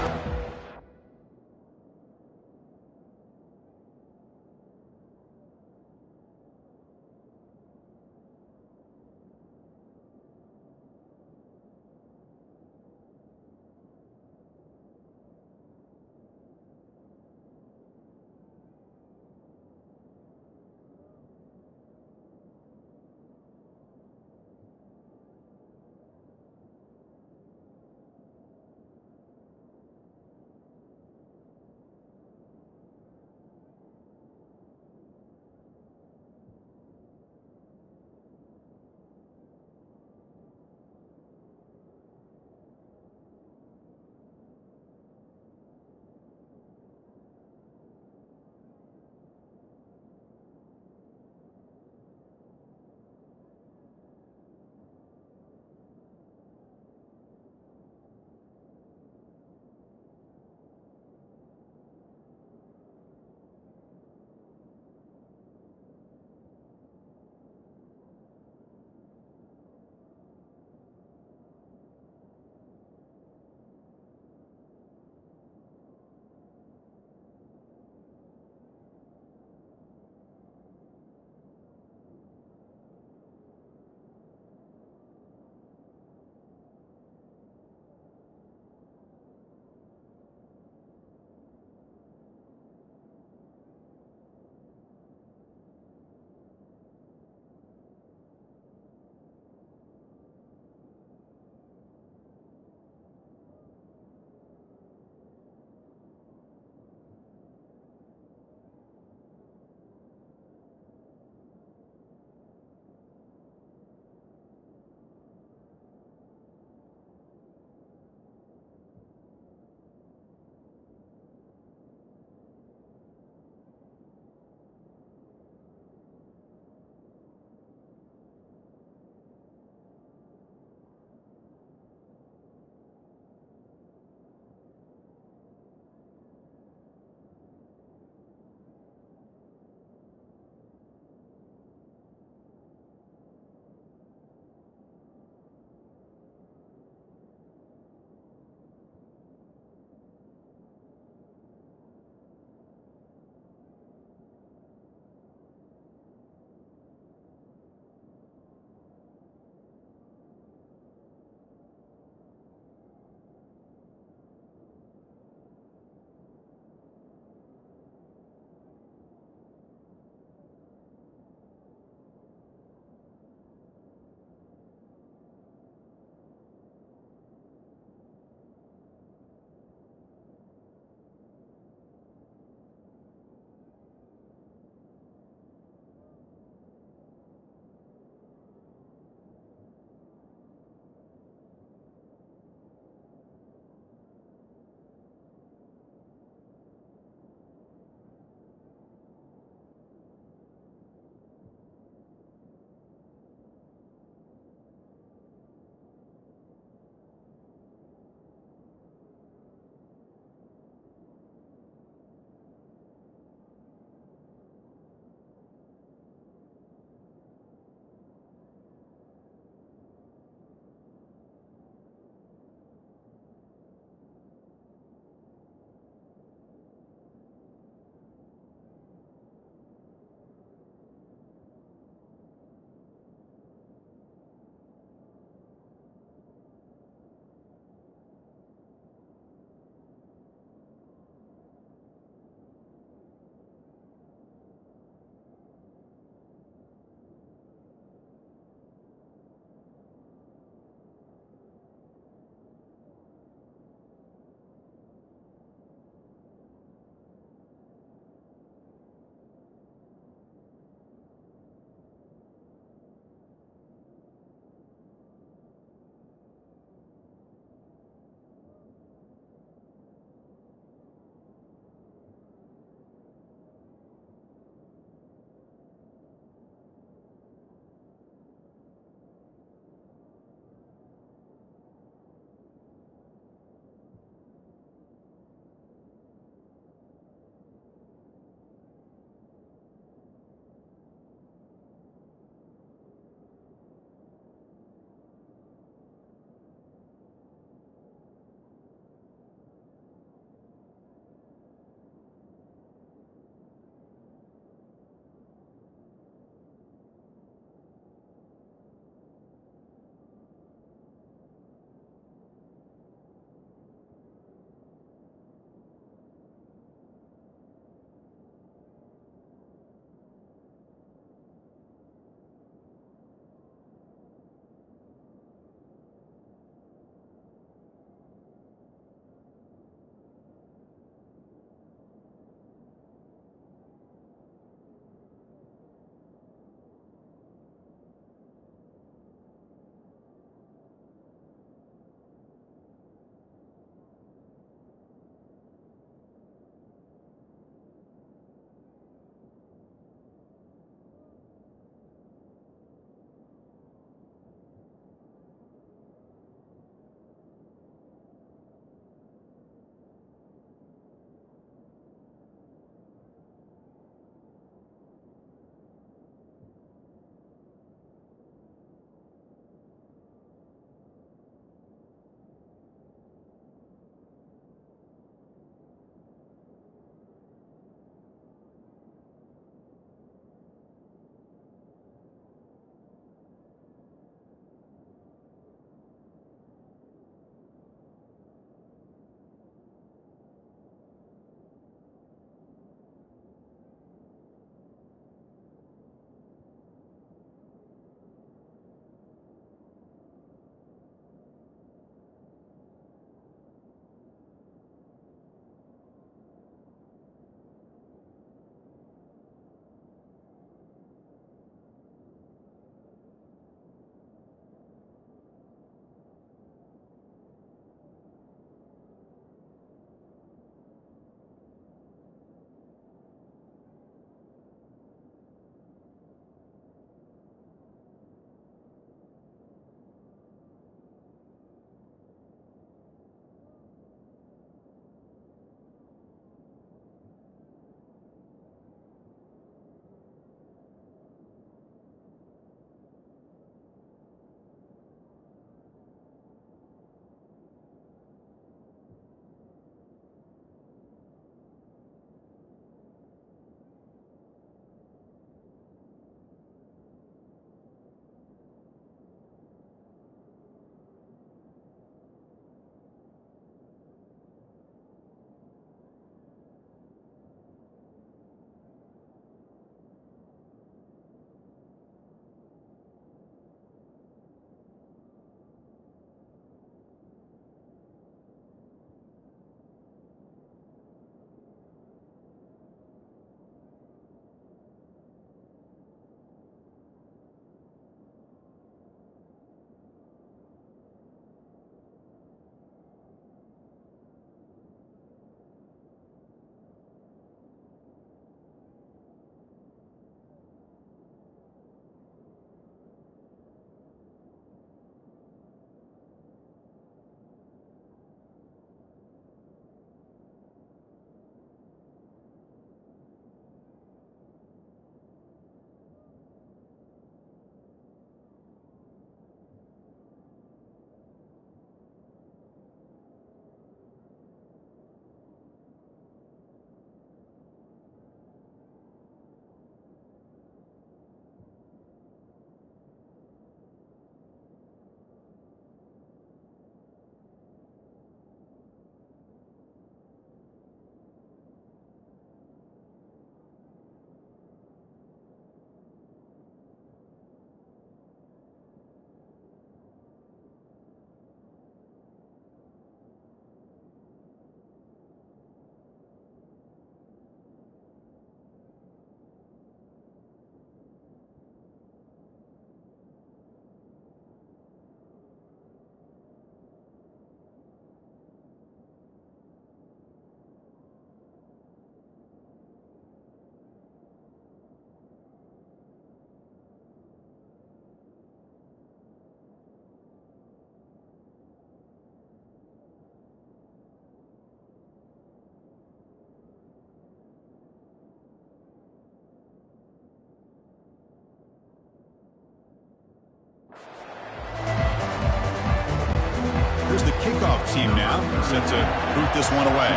Speaker 1: kickoff team now, set to boot this one away.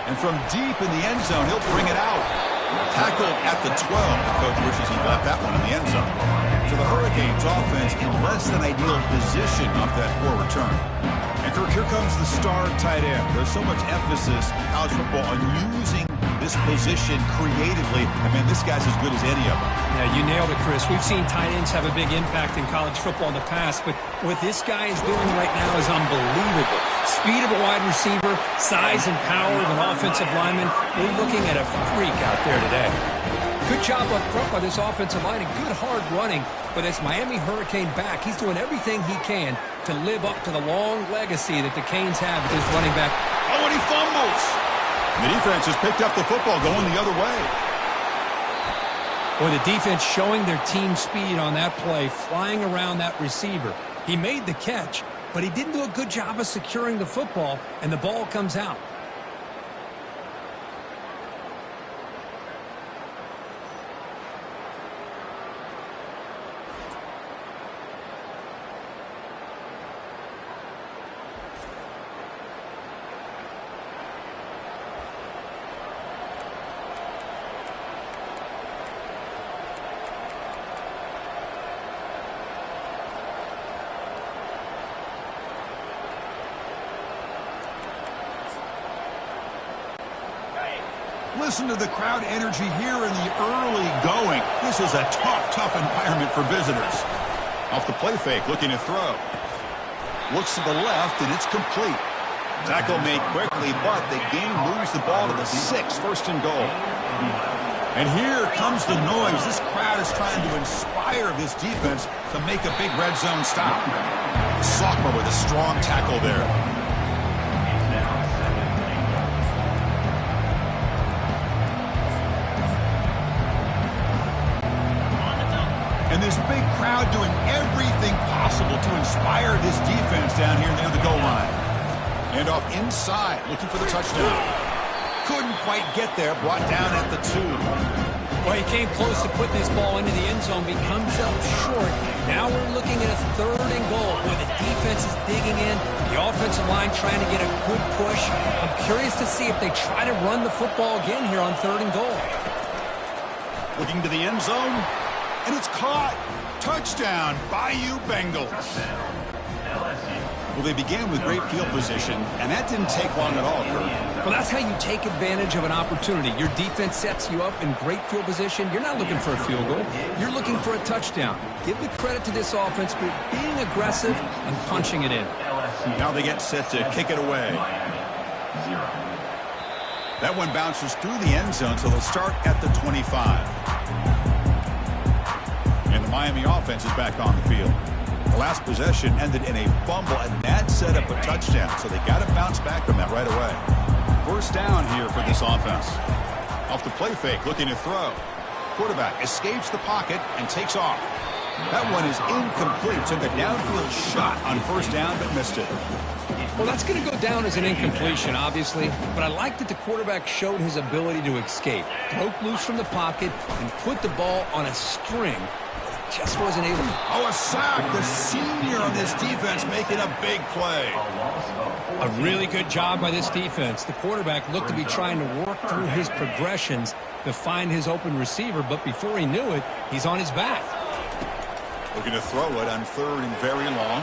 Speaker 1: And from deep in the end zone, he'll bring it out. Tackled at the 12. The coach wishes he left that one in the end zone. So the Hurricanes offense in less than ideal position off that poor return. And Kirk, here comes the star tight end. There's so much emphasis in college football on using this position creatively. I mean, this guy's as good as any of them.
Speaker 2: Yeah, you nailed it, Chris. We've seen tight ends have a big impact in college football in the past, but what this guy is doing right now is unbelievable. Speed of a wide receiver, size and power of an offensive lineman. We're looking at a freak out there today. Good job up front by this offensive line and good hard running. But as Miami Hurricane back, he's doing everything he can to live up to the long legacy that the Canes have with his running back.
Speaker 1: Oh, and he fumbles. The defense has picked up the football going the other way.
Speaker 2: Boy, the defense showing their team speed on that play, flying around that receiver. He made the catch, but he didn't do a good job of securing the football, and the ball comes out.
Speaker 1: Listen to the crowd energy here in the early going. This is a tough environment for visitors. Off the play fake, looking to throw. Looks to the left, and it's complete. Tackle made quickly, but the game moves the ball to the 6, first and goal. And here comes the noise. This crowd is trying to inspire this defense to make a big red zone stop. Sockmer with a strong tackle there. And this big crowd doing everything possible to inspire this defense down here near the goal line. And off inside, looking for the touchdown. Couldn't quite get there, brought down at the 2.
Speaker 2: Well, he came close to putting this ball into the end zone, but he comes up short. Now we're looking at a 3rd and goal. Boy, the defense is digging in. The offensive line trying to get a good push. I'm curious to see if they try to run the football again here on 3rd and goal.
Speaker 1: Looking to the end zone. And it's caught. Touchdown, Bayou Bengals. Well, they began with great field position, and that didn't take long at all, Kurt.
Speaker 2: Well, that's how you take advantage of an opportunity. Your defense sets you up in great field position. You're not looking for a field goal. You're looking for a touchdown. Give the credit to this offense for being aggressive and punching it in.
Speaker 1: Now they get set to kick it away. That one bounces through the end zone, so they'll start at the 25. And the Miami offense is back on the field. The last possession ended in a fumble, and that set up a touchdown, so they got to bounce back from that right away. First down here for this offense. Off the play fake, looking to throw. Quarterback escapes the pocket and takes off. That one is incomplete. Took a downfield shot on first down, but missed it.
Speaker 2: Well, that's going to go down as an incompletion, obviously, but I like that the quarterback showed his ability to escape. Broke loose from the pocket and put the ball on a string. Just wasn't able to.
Speaker 1: Oh, a sack. The senior on this defense making a big play.
Speaker 2: A really good job by this defense. The quarterback looked to be trying to work through his progressions to find his open receiver, but before he knew it, he's on his back.
Speaker 1: Looking to throw it on 3rd and very long.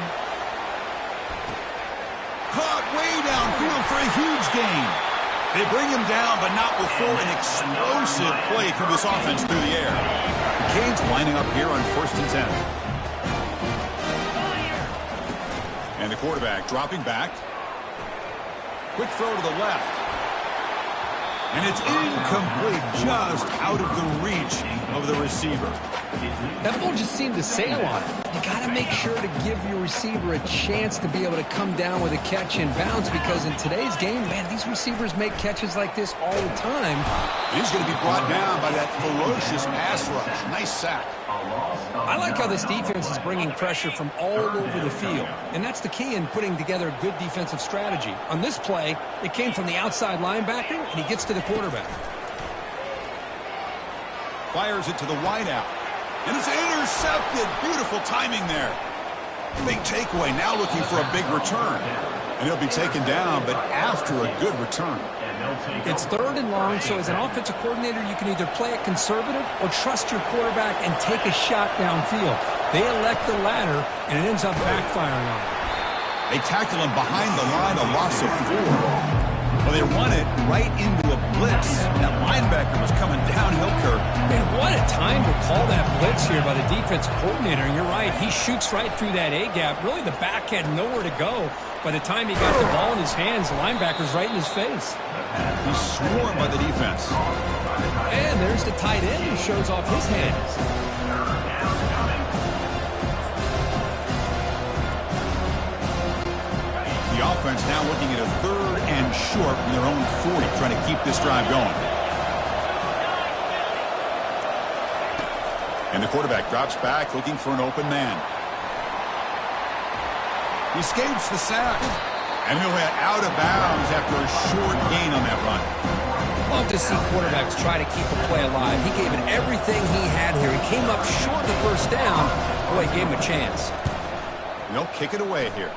Speaker 1: Caught way downfield for a huge gain. They bring him down, but not before an explosive play through this offense through the air. The Canes lining up here on 1st and 10. And the quarterback dropping back. Quick throw to the left. And it's incomplete, just out of the reach of the receiver.
Speaker 2: That ball just seemed to sail on it. You got to make sure to give your receiver a chance to be able to come down with a catch and bounce, because in today's game, man, these receivers make catches like this all the time.
Speaker 1: He's going to be brought down by that ferocious pass rush. Nice sack.
Speaker 2: I like how this defense is bringing pressure from all over the field, and that's the key in putting together a good defensive strategy. On this play, it came from the outside linebacker, and he gets to the quarterback.
Speaker 1: Fires it to the wideout. And it's intercepted. Beautiful timing there. Big takeaway, now looking for a big return. And he'll be taken down, but after a good return.
Speaker 2: It's 3rd and long, so as an offensive coordinator, you can either play it conservative or trust your quarterback and take a shot downfield. They elect the latter, and it ends up backfiring on them.
Speaker 1: They tackle him behind the line, a loss of 4. Well, they run it right into a blitz. That linebacker was coming downhill, Kirk.
Speaker 2: Man, what a time to call that blitz here by the defensive coordinator. And you're right, he shoots right through that A-gap. Really, the back had nowhere to go. By the time he got the ball in his hands, the linebacker's right in his face.
Speaker 1: He's swarmed by the defense.
Speaker 2: And there's the tight end who shows off his hands.
Speaker 1: The offense now looking at a 3rd and short from their own 40, trying to keep this drive going. And the quarterback drops back, looking for an open man. He escapes the sack. And he'll hit out of bounds after a short gain on that run.
Speaker 2: Love to see quarterbacks try to keep a play alive. He gave it everything he had here. He came up short the first down. Boy, he gave him a chance.
Speaker 1: And they'll kick it away here.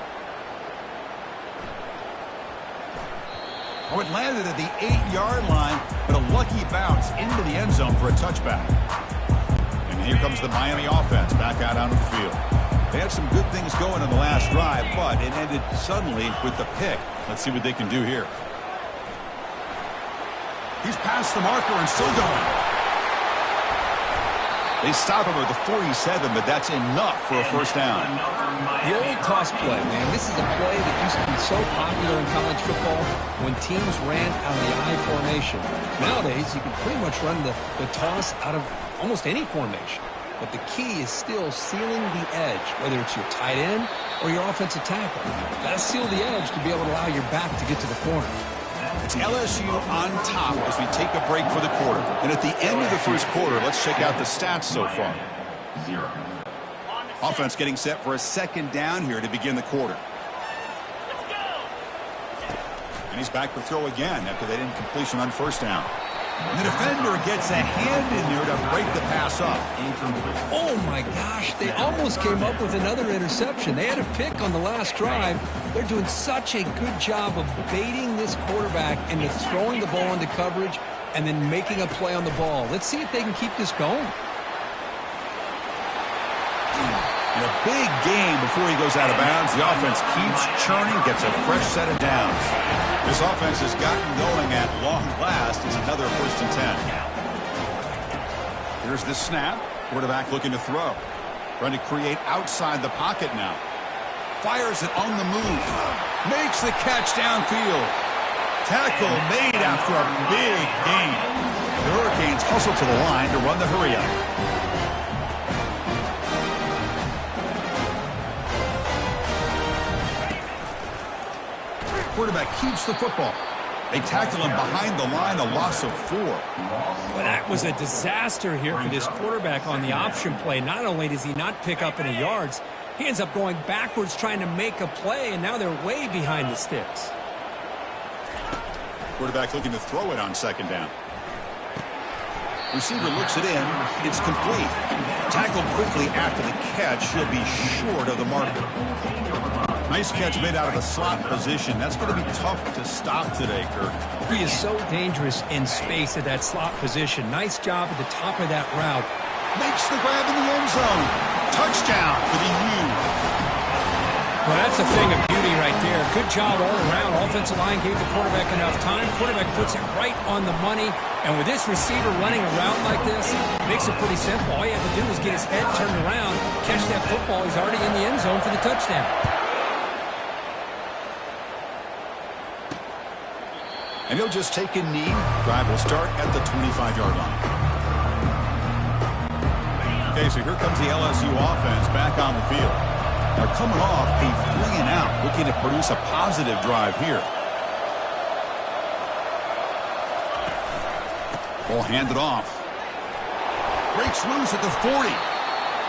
Speaker 1: Oh, it landed at the 8-yard line, but a lucky bounce into the end zone for a touchback. And here comes the Miami offense back out onto the field. They had some good things going on the last drive, but it ended suddenly with the pick. Let's see what they can do here. He's past the marker and still going. They stop him at the 47, but that's enough for a first down.
Speaker 2: The old toss play, man. This is a play that used to be so popular in college football when teams ran out of the I formation. Nowadays, you can pretty much run the toss out of almost any formation. But the key is still sealing the edge, whether it's your tight end or your offensive tackle. You've got to seal the edge to be able to allow your back to get to the corner.
Speaker 1: It's LSU on top as we take a break for the quarter. And at the end of the first quarter, let's check out the stats so far.
Speaker 3: 0.
Speaker 1: Offense getting set for a second down here to begin the quarter. And he's back to throw again after they didn't completion on first down. And the defender gets a hand in there to break the pass up.
Speaker 2: Oh, my gosh. They almost came up with another interception. They had a pick on the last drive. They're doing such a good job of baiting this quarterback into throwing the ball into coverage and then making a play on the ball. Let's see if they can keep this going.
Speaker 1: In a big game before he goes out of bounds, the offense keeps churning, gets a fresh set of downs. This offense has gotten going at long last. It's another 1st and 10. Here's the snap. Quarterback looking to throw. Trying to create outside the pocket now. Fires it on the move. Makes the catch downfield. Tackle made after a big gain. The Hurricanes hustle to the line to run the hurry up. Quarterback keeps the football. They tackle him behind the line, a loss of 4.
Speaker 2: Well, that was a disaster here for this quarterback on the option play. Not only does he not pick up any yards, he ends up going backwards trying to make a play, and now they're way behind the sticks.
Speaker 1: Quarterback looking to throw it on second down. Receiver looks it in. It's complete. Tackled quickly after the catch. He'll be short of the marker. Nice catch made out of the slot position. That's going to be tough to stop today, Kirk.
Speaker 2: He is so dangerous in space at that slot position. Nice job at the top of that route.
Speaker 1: Makes the grab in the end zone. Touchdown for the U.
Speaker 2: Well, that's a thing of beauty right there. Good job all around. Offensive line gave the quarterback enough time. Quarterback puts it right on the money. And with this receiver running around like this, it makes it pretty simple. All you have to do is get his head turned around, catch that football. He's already in the end zone for the touchdown.
Speaker 1: And he'll just take a knee. Drive will start at the 25-yard line. Okay, so here comes the LSU offense back on the field. They're coming off a 3-and-out, looking to produce a positive drive here. Ball handed off. Breaks loose at the 40.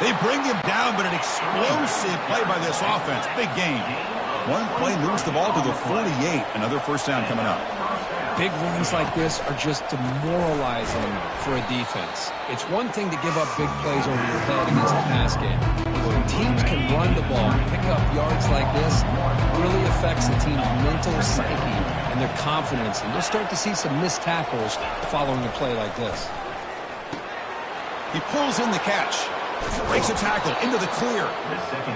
Speaker 1: They bring him down, but an explosive play by this offense. Big game. One play moves the ball to the 48. Another first down coming up.
Speaker 2: Big runs like this are just demoralizing for a defense. It's one thing to give up big plays over your head against the pass game. When teams can run the ball, pick up yards like this, it really affects the team's mental psyche and their confidence. And you'll start to see some missed tackles following a play like this.
Speaker 1: He pulls in the catch. Breaks a tackle into the clear.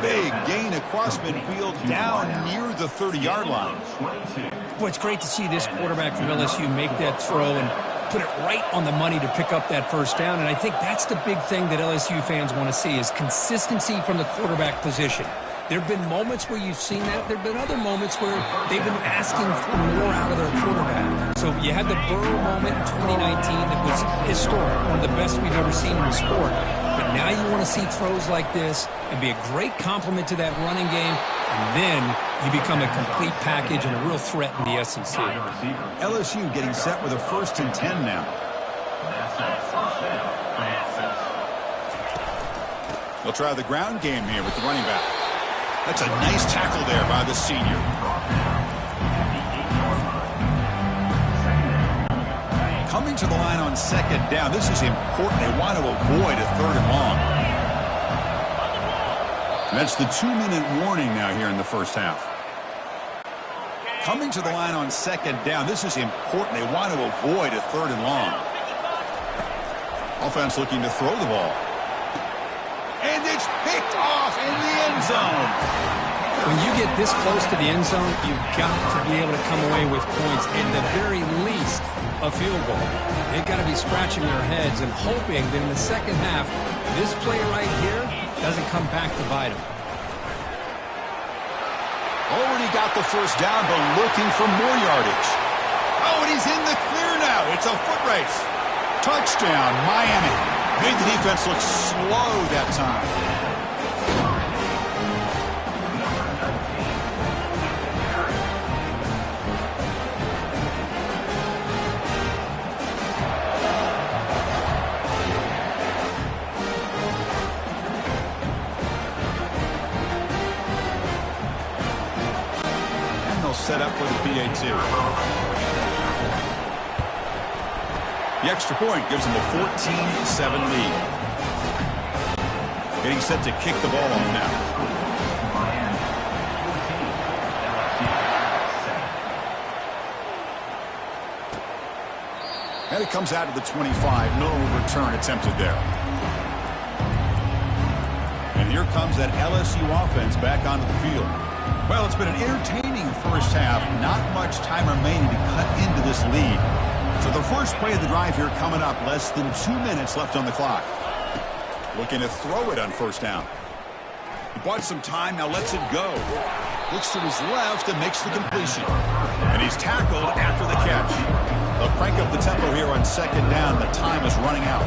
Speaker 1: Big gain across midfield down near the 30-yard line.
Speaker 2: Boy, it's great to see this quarterback from LSU make that throw and put it right on the money to pick up that first down. And I think that's the big thing that LSU fans want to see is consistency from the quarterback position. There have been moments where you've seen that. There have been other moments where they've been asking for more out of their quarterback. So you had the Burrow moment in 2019 that was historic, one of the best we've ever seen in the sport. But now you want to see throws like this and be a great complement to that running game, and then you become a complete package and a real threat in the SEC.
Speaker 1: LSU getting set with a 1st and 10 now. They'll try the ground game here with the running back. That's a nice tackle there by the senior. Coming to the line on 2nd down. This is important. They want to avoid a 3rd and long. And that's the 2-minute warning now here in the first half. Coming to the line on 2nd down. This is important. They want to avoid a 3rd and long. Offense looking to throw the ball. And it's picked off in the end zone.
Speaker 2: When you get this close to the end zone, you've got to be able to come away with points, at the very least, a field goal. They've got to be scratching their heads and hoping that in the second half, this play right here doesn't come back to bite them.
Speaker 1: Already got the first down, but looking for more yardage. Oh, and he's in the clear now. It's a foot race. Touchdown, Miami. Made the defense look slow that time. Set up for the PAT. The extra point gives them a 14-7 lead. Getting set to kick the ball off now. And it comes out to the 25. No return attempted there. And here comes that LSU offense back onto the field. Well, it's been an entertaining first half. Not much time remaining to cut into this lead. So the first play of the drive here coming up. Less than 2 minutes left on the clock. Looking to throw it on first down. He bought some time, now lets it go. Looks to his left and makes the completion. And he's tackled after the catch. They'll crank up the tempo here on 2nd down. The time is running out.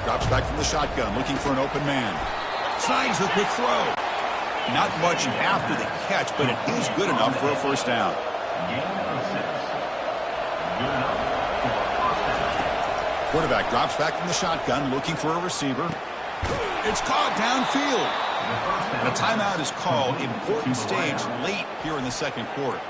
Speaker 1: Drops back from the shotgun, looking for an open man. Snags the quick throw. Not much after the catch, but it is good enough for a first down. Quarterback drops back from the shotgun, looking for a receiver. It's caught downfield. And a timeout is called. Important stage late here in the second quarter.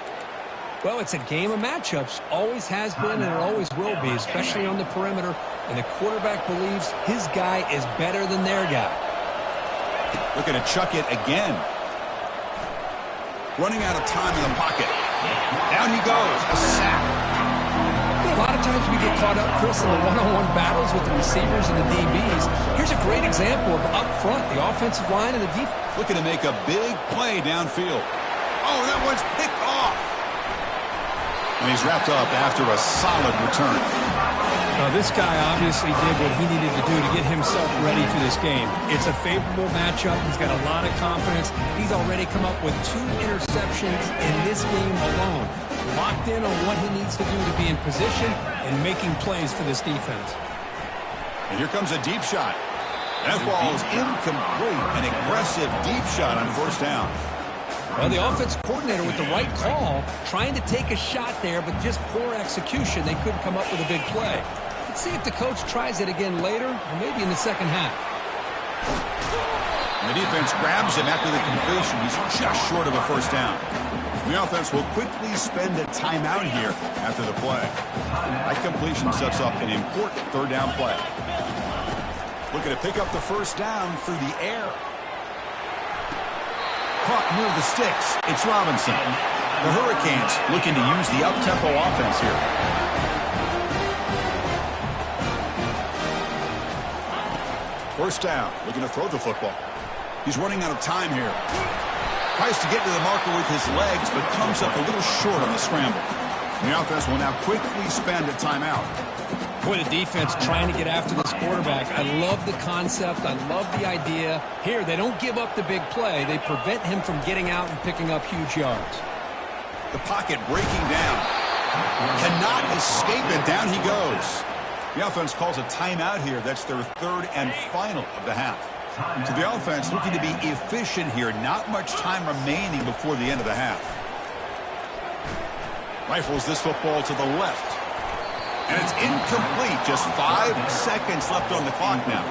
Speaker 2: Well, it's a game of matchups. Always has been and it always will be, especially on the perimeter. And the quarterback believes his guy is better than their guy.
Speaker 1: Looking to chuck it again. Running out of time in the pocket. Down he goes. A sack.
Speaker 2: A lot of times we get caught up, Chris, in the one-on-one battles with the receivers and the DBs. Here's a great example of up front, the offensive line and the defense.
Speaker 1: Looking to make a big play downfield. Oh, that one's picked off. And he's wrapped up after a solid return.
Speaker 2: Now, this guy obviously did what he needed to do to get himself ready for this game. It's a favorable matchup. He's got a lot of confidence. He's already come up with 2 interceptions in this game alone. Locked in on what he needs to do to be in position and making plays for this defense.
Speaker 1: And here comes a deep shot. That ball is incomplete. An aggressive deep shot on first down.
Speaker 2: Well, the offensive coordinator with the right call, trying to take a shot there, but just poor execution. They couldn't come up with a big play. Let's see if the coach tries it again later, or maybe in the second half.
Speaker 1: And the defense grabs him after the completion. He's just short of a first down. The offense will quickly spend a timeout here after the play. That completion sets up an important third down play. Looking to pick up the first down through the air. Caught near the sticks. It's Robinson. The Hurricanes looking to use the up-tempo offense here. First down. Looking to throw the football. He's running out of time here. Tries to get to the marker with his legs, but comes up a little short on the scramble. And the offense will now quickly spend a timeout.
Speaker 2: Boy, the defense trying to get after this quarterback. I love the concept. I love the idea. Here, they don't give up the big play. They prevent him from getting out and picking up huge yards.
Speaker 1: The pocket breaking down. Cannot escape it. Down he goes. The offense calls a timeout here. That's their third and final of the half. So the offense looking to be efficient here. Not much time remaining before the end of the half. Rifles this football to the left. And it's incomplete. Just 5 seconds left on the clock now.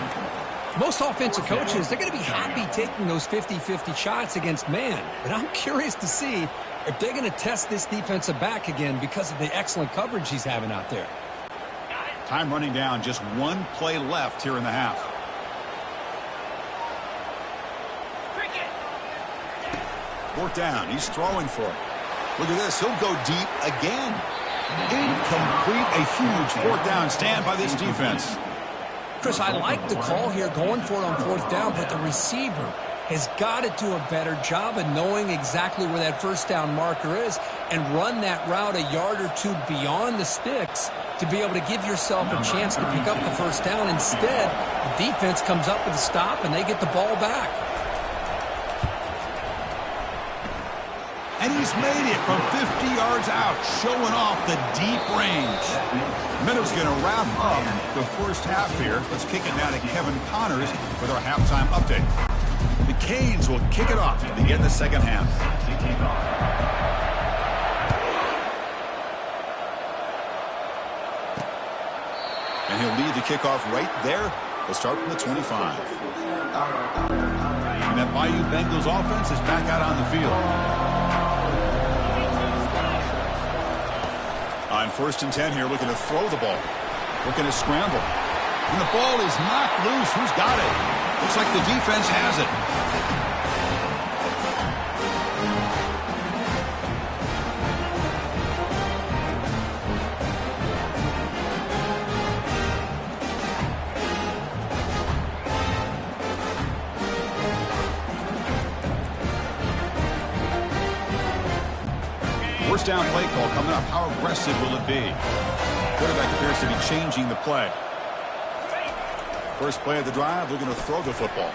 Speaker 2: Most offensive coaches, they're going to be happy taking those 50-50 shots against man. But I'm curious to see if they're going to test this defensive back again because of the excellent coverage he's having out there.
Speaker 1: Time running down. Just 1 play left here in the half. Fourth down. He's throwing for it. Look at this. He'll go deep again. Incomplete. A huge fourth down stand by this defense.
Speaker 2: Chris, I like the call here going for it on fourth down, but the receiver has got to do a better job of knowing exactly where that first down marker is and run that route a yard or two beyond the sticks to be able to give yourself a chance to pick up the first down. Instead, the defense comes up with a stop and they get the ball back.
Speaker 1: And he's made it from 50 yards out, showing off the deep range. Meadow's going to wrap up the first half here. Let's kick it now to Kevin Connors with our halftime update. The Canes will kick it off to begin the second half. And he'll lead the kickoff right there. We'll start from the 25. And that Bayou Bengals offense is back out on the field. On 1st and 10 here, looking to throw the ball. Looking to scramble. And the ball is knocked loose. Who's got it? Looks like the defense has it. First down play call coming up. How aggressive will it be? Quarterback appears to be changing the play. First play of the drive, looking to throw the football.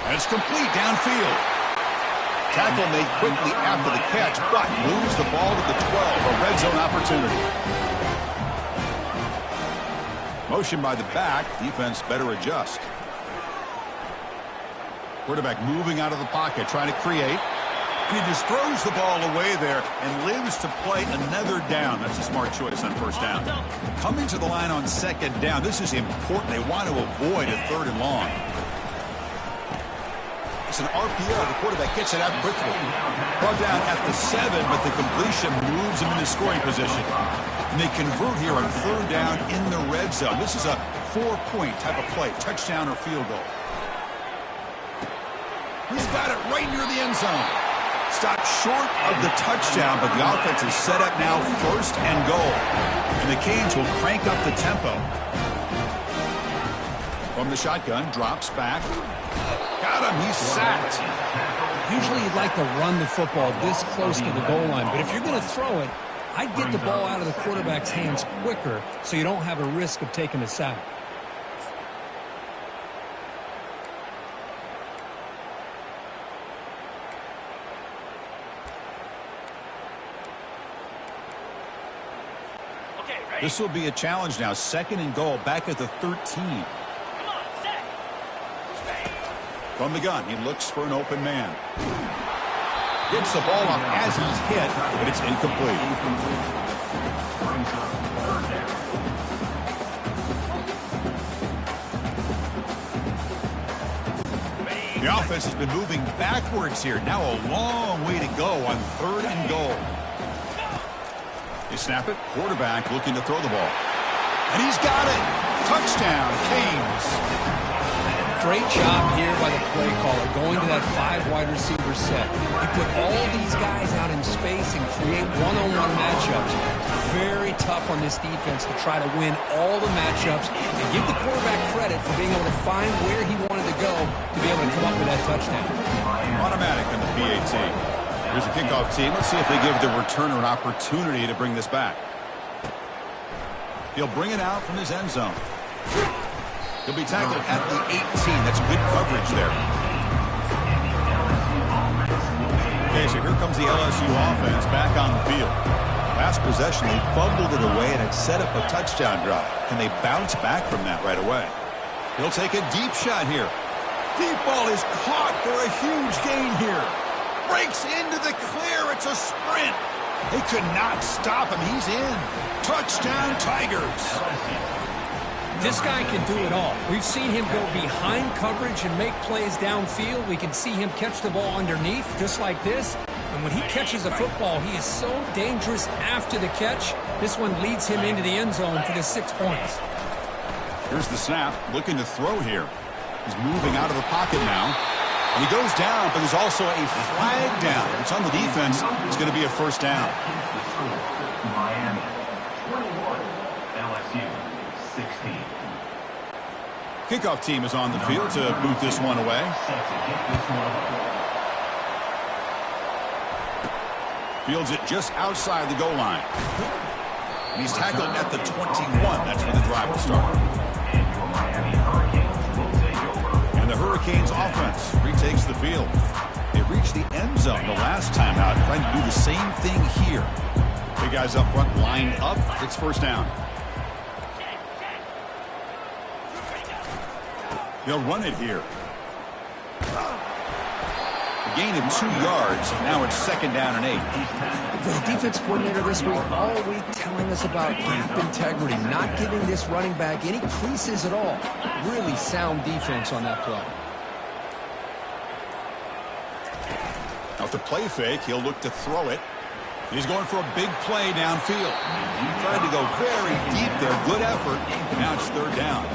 Speaker 1: And it's complete downfield. Tackle made quickly after the catch, but moves the ball to the 12. A red zone opportunity. Motion by the back. Defense better adjust. Quarterback moving out of the pocket, trying to create. And he just throws the ball away there and lives to play another down. That's a smart choice on first down. Coming to the line on second down. This is important. They want to avoid a 3rd and long. It's an RPO. The quarterback gets it out quickly. Brought down at the 7, but the completion moves him into scoring position. And they convert here on 3rd down in the red zone. This is a 4-point type of play. Touchdown or field goal. He's got it right near the end zone. Stopped short of the touchdown, but the offense is set up now 1st and goal. And the Canes will crank up the tempo. From the shotgun, drops back. Got him, he's sacked.
Speaker 2: Usually you'd like to run the football this close to the goal line, but if you're going to throw it, I'd get the ball out of the quarterback's hands quicker so you don't have a risk of taking a sack.
Speaker 1: This will be a challenge now. 2nd and goal, back at the 13. From the gun, he looks for an open man. Gets the ball off as he's hit, but it's incomplete. The offense has been moving backwards here. Now a long way to go on 3rd and goal. They snap it. Quarterback looking to throw the ball. And he's got it. Touchdown, Canes.
Speaker 2: Great job here by the play caller, going to that 5 wide receiver set. He put all these guys out in space and create one-on-one matchups. Very tough on this defense to try to win all the matchups and give the quarterback credit for being able to find where he wanted to go to be able to come up with that touchdown.
Speaker 1: Automatic on the PAT. Here's the kickoff team. Let's see if they give the returner an opportunity to bring this back. He'll bring it out from his end zone. He'll be tackled at the 18. That's good coverage there. Okay, so here comes the LSU offense back on the field. Last possession, they fumbled it away and it set up a touchdown drive. Can they bounce back from that right away? He'll take a deep shot here. Deep ball is caught for a huge gain here. Breaks into the clear. It's a sprint. They could not stop him. He's in. Touchdown, Tigers.
Speaker 2: This guy can do it all. We've seen him go behind coverage and make plays downfield. We can see him catch the ball underneath, just like this. And when he catches a football, he is so dangerous after the catch. This one leads him into the end zone for the 6 points.
Speaker 1: Here's the snap. Looking to throw here. He's moving out of the pocket now. And he goes down, but there's also a flag down. If it's on the defense, it's going to be a first down.
Speaker 3: Miami 21, LSU 16.
Speaker 1: Kickoff team is on the field to boot this one away. Fields it just outside the goal line. And he's tackled at the 21. That's where the drive will start. And the Hurricanes offense retakes the field. They reached the end zone the last time out, trying to do the same thing here. Big guys up front lined up. It's first down. They'll run it here. A gain of 2 yards. Now it's 2nd down and 8.
Speaker 5: The defense coordinator this week, all week telling us about gap integrity, not giving this running back any creases at all. Really sound defense on that play.
Speaker 1: Now to play fake, he'll look to throw it. He's going for a big play downfield. Trying to go very deep there. Good effort. Now it's 3rd down.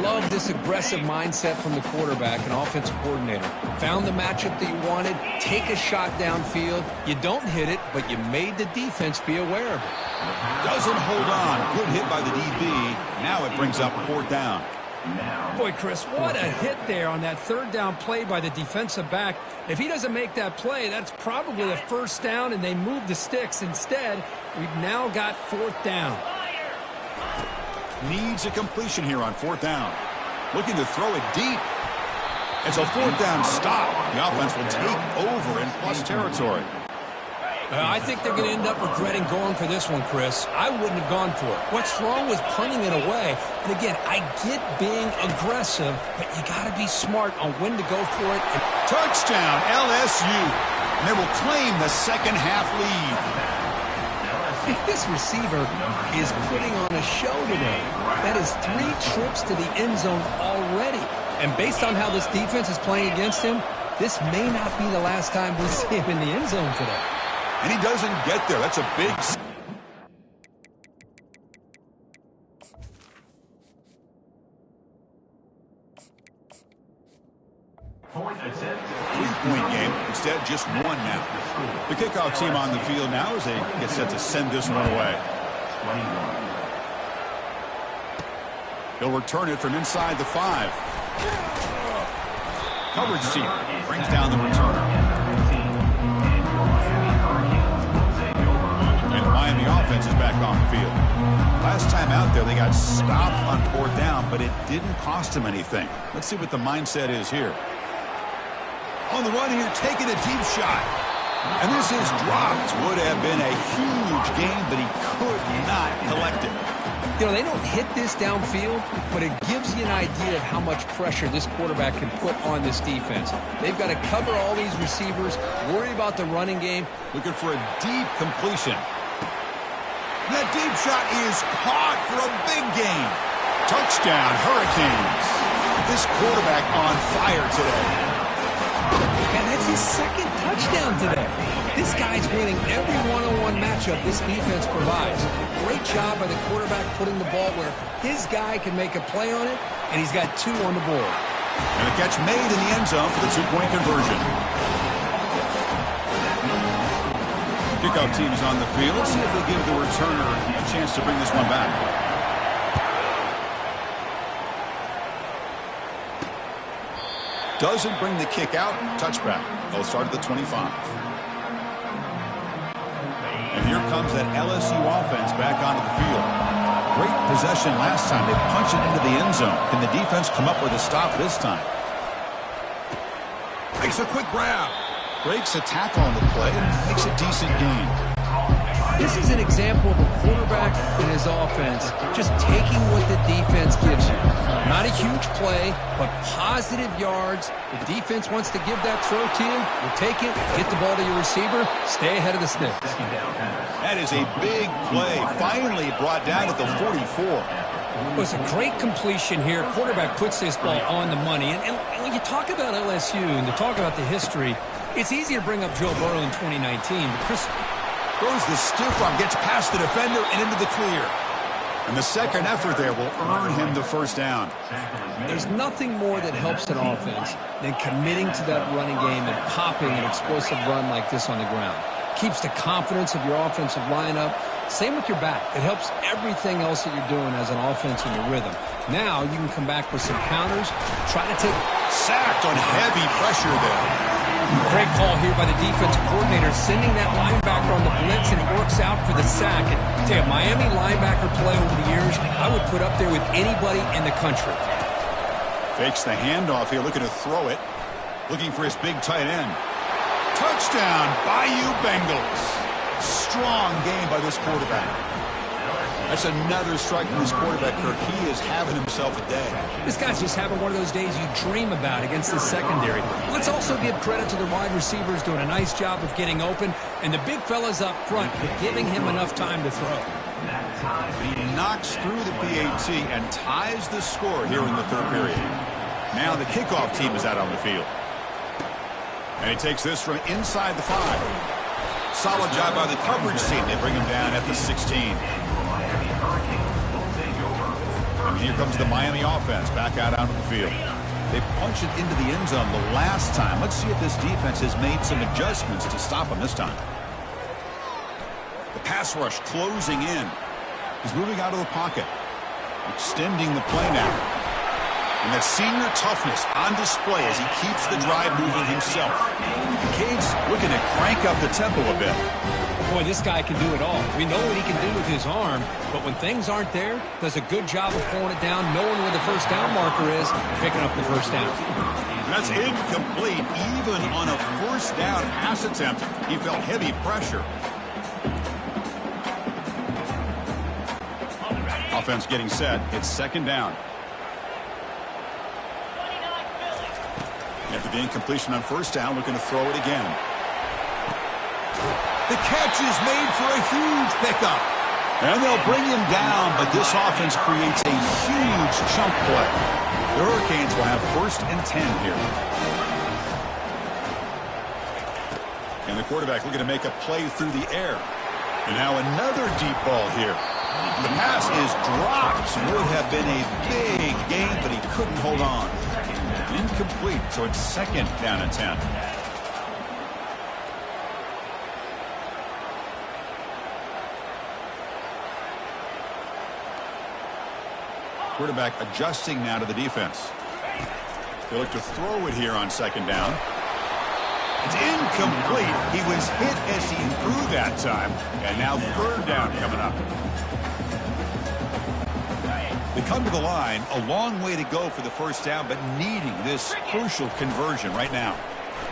Speaker 2: Love this aggressive mindset from the quarterback and offensive coordinator. Found the matchup that you wanted, take a shot downfield. You don't hit it, but you made the defense be aware of it.
Speaker 1: Doesn't hold on. Good hit by the DB. Now it brings up 4th down.
Speaker 2: Boy, Chris, what a hit there on that 3rd down play by the defensive back. If he doesn't make that play, that's probably a first down, and they move the sticks. Instead, we've now got 4th down.
Speaker 1: Needs a completion here on 4th down. Looking to throw it deep. It's a 4th down stop. The offense will take over in plus territory.
Speaker 2: I think they're going to end up regretting going for this one, Chris. I wouldn't have gone for it. What's wrong with punting it away? And again, I get being aggressive, but you got to be smart on when to go for it.
Speaker 1: Touchdown, LSU. And they will claim the 2nd half lead.
Speaker 2: This receiver is putting on a show today. That is 3 trips to the end zone already. And based on how this defense is playing against him, this may not be the last time we see him in the end zone today.
Speaker 1: And he doesn't get there. That's a big... Three-point game. Instead, just 1 now. The kickoff team on the field now as they get set to send this one away. He'll return it from inside the 5. Coverage team brings down the returner. And the Miami offense is back on the field. Last time out there, they got stopped on 4th down, but it didn't cost them anything. Let's see what the mindset is here. On the run here, taking a deep shot. And this is dropped. Would have been a huge gain, but he could not collect it.
Speaker 2: You know, they don't hit this downfield, but it gives you an idea of how much pressure this quarterback can put on this defense. They've got to cover all these receivers, worry about the running game.
Speaker 1: Looking for a deep completion. That deep shot is caught for a big gain. Touchdown, Hurricanes. This quarterback on fire today.
Speaker 2: And that's his second touchdown today. This guy's winning every one-on-one matchup this defense provides. Great job by the quarterback putting the ball where his guy can make a play on it, and he's got 2 on the board.
Speaker 1: And a catch made in the end zone for the 2-point conversion. Kickoff team is on the field. Let's see if they give the returner a chance to bring this one back. Doesn't bring the kick out. Touchback. They'll start at the 25. And here comes that LSU offense back onto the field. Great possession last time. They punch it into the end zone. Can the defense come up with a stop this time? Makes a quick grab. Breaks a tackle on the play and makes a decent gain.
Speaker 2: This is an example of a quarterback in his offense just taking what the defense gives you. Not a huge play, but positive yards. The defense wants to give that throw to you. You take it, get the ball to your receiver, stay ahead of the sticks.
Speaker 1: That is a big play. Finally brought down at the 44.
Speaker 2: Well, it's a great completion here. Quarterback puts this ball on the money. And when you talk about LSU and you talk about the history, it's easy to bring up Joe Burrow in 2019. But Chris
Speaker 1: throws the stiff arm, gets past the defender and into the clear. And the second effort there will earn him the first down.
Speaker 2: There's nothing more that helps an offense than committing to that running game and popping an explosive run like this on the ground. Keeps the confidence of your offensive lineup. Same with your back. It helps everything else that you're doing as an offense in your rhythm. Now you can come back with some counters. Try to take...
Speaker 1: Sacked on heavy pressure there.
Speaker 2: Great call here by the defensive coordinator, sending that linebacker on the blitz, and it works out for the sack. And tell you, Miami linebacker play over the years, I would put up there with anybody in the country.
Speaker 1: Fakes the handoff here, looking to throw it. Looking for his big tight end. Touchdown, Bayou Bengals. Strong game by this quarterback. That's another strike from this quarterback, Kirk. He is having himself a day.
Speaker 2: This guy's just having one of those days you dream about against this secondary. Let's also give credit to the wide receivers doing a nice job of getting open, and the big fellas up front for giving him enough time to throw.
Speaker 1: He knocks through the PAT and ties the score here in the third period. Now the kickoff team is out on the field. And he takes this from inside the 5. Solid job by the coverage team. They bring him down at the 16. And here comes the Miami offense back out onto the field. They punch it into the end zone the last time. Let's see if this defense has made some adjustments to stop him this time. The pass rush closing in. He's moving out of the pocket. Extending the play now. And that senior toughness on display as he keeps the drive moving himself. Cade's looking to crank up the tempo a bit.
Speaker 2: Boy, this guy can do it all. We know what he can do with his arm, but when things aren't there, does a good job of pulling it down, knowing where the first down marker is, picking up the first down.
Speaker 1: That's incomplete. Even on a first down pass attempt, he felt heavy pressure. Offense getting set. It's second down. After the incompletion on first down, looking to throw it again. The catch is made for a huge pickup. And they'll bring him down, but this offense creates a huge chunk play. The Hurricanes will have 1st and 10 here. And the quarterback looking to make a play through the air. And now another deep ball here. The pass is dropped. Would have been a big gain, but he couldn't hold on. Incomplete, so it's second down and 10. Quarterback adjusting now to the defense. They look to throw it here on second down. It's incomplete. He was hit as he threw that time. And now third down coming up. They come to the line, a long way to go for the first down, but needing this crucial conversion right now.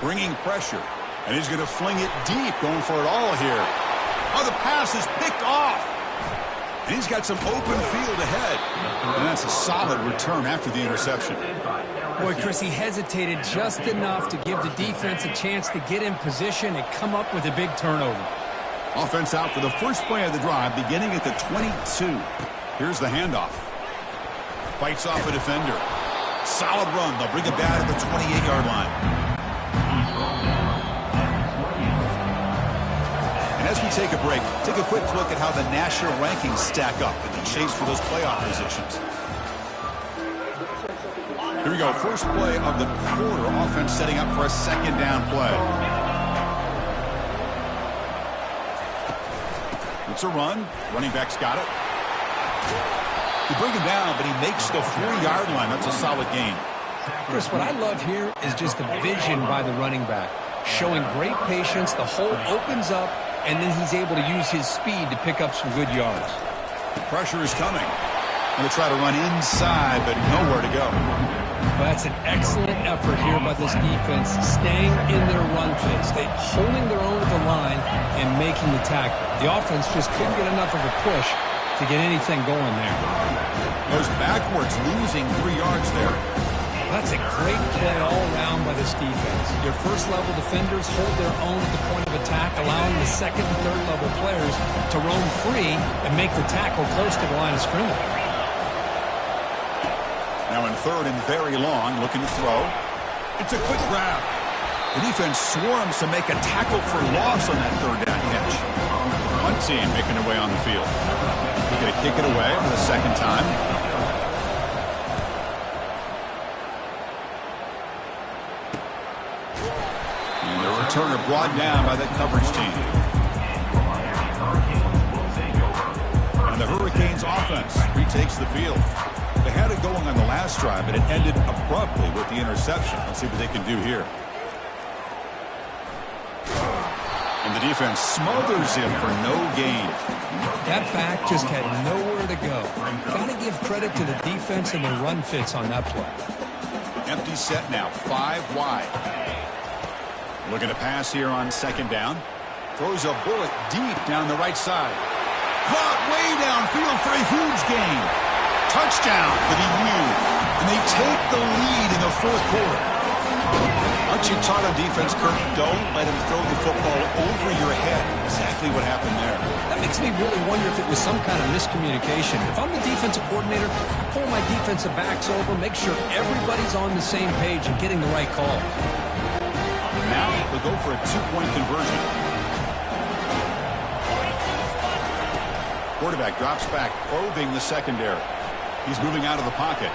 Speaker 1: Bringing pressure. And he's going to fling it deep, going for it all here. Oh, the pass is picked off. And he's got some open field ahead. And that's a solid return after the interception.
Speaker 2: Boy, Chris, he hesitated just enough to give the defense a chance to get in position and come up with a big turnover.
Speaker 1: Offense out for the first play of the drive, beginning at the 22. Here's the handoff. Fights off a defender. Solid run. They'll bring it back at the 28-yard line. And as we take a break, take a quick look at how the national rankings stack up in the chase for those playoff positions. Here we go. First play of the quarter. Offense setting up for a second down play. It's a run. Running back's got it. They bring him down, but he makes the 4-yard line. That's a solid gain.
Speaker 2: Chris, what I love here is just the vision by the running back. Showing great patience. The hole opens up, and then he's able to use his speed to pick up some good yards.
Speaker 1: Pressure is coming. Going to try to run inside, but nowhere to go.
Speaker 2: Well, that's an excellent effort here by this defense, staying in their run fits. They holding their own at the line and making the tackle. The offense just couldn't get enough of a push to get anything going there.
Speaker 1: Goes backwards, losing 3 yards there.
Speaker 2: That's a great play all around by this defense. Your first-level defenders hold their own at the point of attack, allowing the second and third-level players to roam free and make the tackle close to the line of scrimmage.
Speaker 1: Now in third and very long, looking to throw. It's a quick grab. The defense swarms to make a tackle for loss on that third down catch. One team making their way on the field. They're going to kick it away for the second time. And the returner brought down by that coverage team. And the Hurricanes offense retakes the field. They had it going on the last drive, but it ended abruptly with the interception. Let's see what they can do here. And the defense smothers him for no gain.
Speaker 2: That back just had nowhere to go. Got to give credit to the defense and the run fits on that play.
Speaker 1: Empty set now, 5 wide. Looking to pass here on second down. Throws a bullet deep down the right side. Caught way downfield for a huge gain. Touchdown for the U. And they take the lead in the fourth quarter. Aren't you taught on defense, Kirk? Don't let him throw the football over your head. Exactly what happened there.
Speaker 2: That makes me really wonder if it was some kind of miscommunication. If I'm the defensive coordinator, I pull my defensive backs over, make sure everybody's on the same page and getting the right call.
Speaker 1: Now they'll go for a 2-point conversion. Quarterback drops back, probing the secondary. He's moving out of the pocket.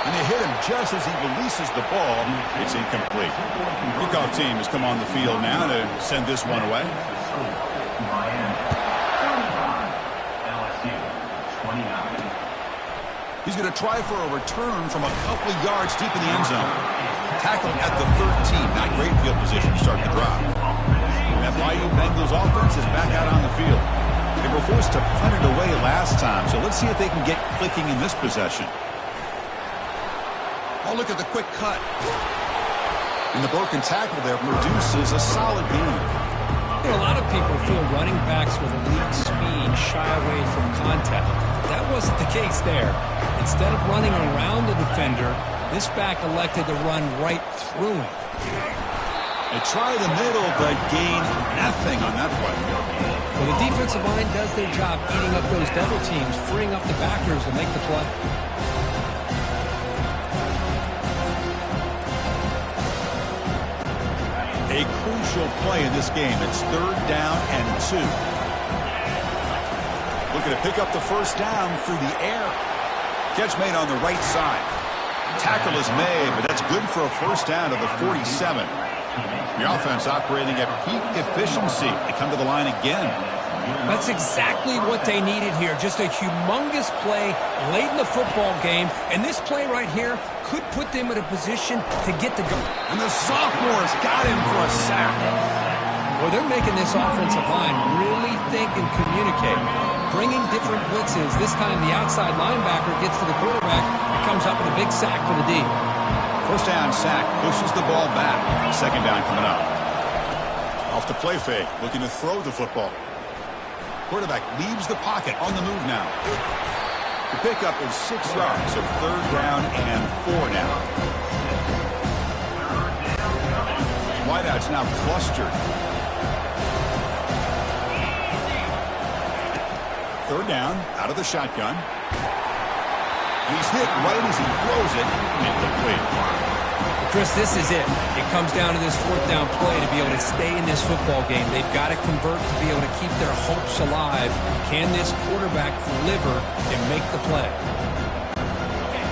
Speaker 1: And they hit him just as he releases the ball. It's incomplete. Kickoff team has come on the field now to send this one away. He's going to try for a return from a couple of yards deep in the end zone. Tackled at the 13. Not great field position to start the drive. That Bayou Bengals offense is back out on the field. They were forced to punt it away last time, so let's see if they can get clicking in this possession. Oh, look at the quick cut. And the broken tackle there produces a solid gain.
Speaker 2: You know, a lot of people feel running backs with elite speed shy away from contact. That wasn't the case there. Instead of running around the defender, this back elected to run right through him.
Speaker 1: They try the middle, but gain nothing on that play.
Speaker 2: Well, the defensive line does their job eating up those double teams, freeing up the backers to make the play.
Speaker 1: A crucial play in this game. It's third down and 2. Looking to pick up the first down through the air. Catch made on the right side. Tackle is made, but that's good for a first down to the 47. The offense operating at peak efficiency. They come to the line again.
Speaker 2: That's exactly what they needed here. Just a humongous play late in the football game. And this play right here could put them in a position to get the goal.
Speaker 1: And the sophomores got him for a sack.
Speaker 2: Well, they're making this offensive line really think and communicate. Bringing different blitzes. This time the outside linebacker gets to the quarterback. Comes up with a big sack for the D.
Speaker 1: First down sack. Pushes the ball back. Second down coming up. Off the play fake. Looking to throw the football. Quarterback leaves the pocket on the move now. The pickup is 6 yards, so third down and 4 now. Wideouts now clustered. Third down, out of the shotgun. He's hit right as he throws it. Incomplete.
Speaker 2: Chris, this is it. It comes down to this fourth down play to be able to stay in this football game. They've got to convert to be able to keep their hopes alive. Can this quarterback deliver and make the play?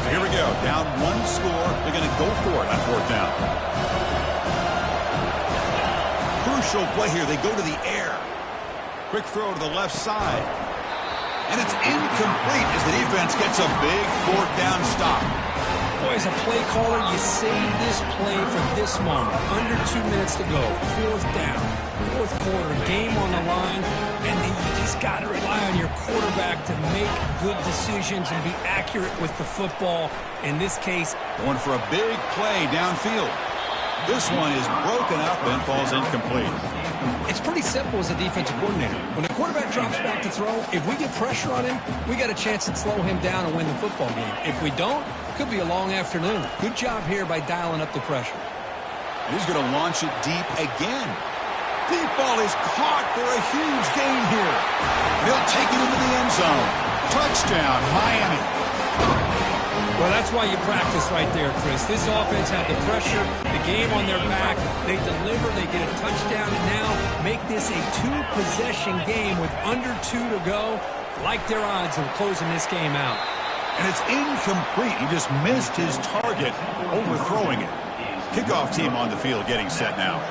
Speaker 1: So here we go. Down one score. They're going to go for it on fourth down. Crucial play here. They go to the air. Quick throw to the left side. And it's incomplete as the defense gets a big fourth down stop.
Speaker 2: Boy, as a play caller, you save this play for this moment. Under 2 minutes to go. Fourth down. Fourth quarter. Game on the line. And then you just got to rely on your quarterback to make good decisions and be accurate with the football. In this case,
Speaker 1: going for a big play downfield. This one is broken up and falls incomplete.
Speaker 2: it's pretty simple as a defensive coordinator. When the quarterback drops back to throw, if we get pressure on him, we got a chance to slow him down and win the football game. If we don't, it could be a long afternoon. Good job here by dialing up the pressure.
Speaker 1: He's going to launch it deep again. Deep ball is caught for a huge gain here. They'll take it into the end zone. Touchdown, Miami.
Speaker 2: Well, that's why you practice right there, Chris. This offense had the pressure, the game on their back. They deliver, they get a touchdown, and now make this a two-possession game with under 2 to go. Like their odds of closing this game out.
Speaker 1: And it's incomplete. He just missed his target, overthrowing it. Kickoff team on the field getting set now.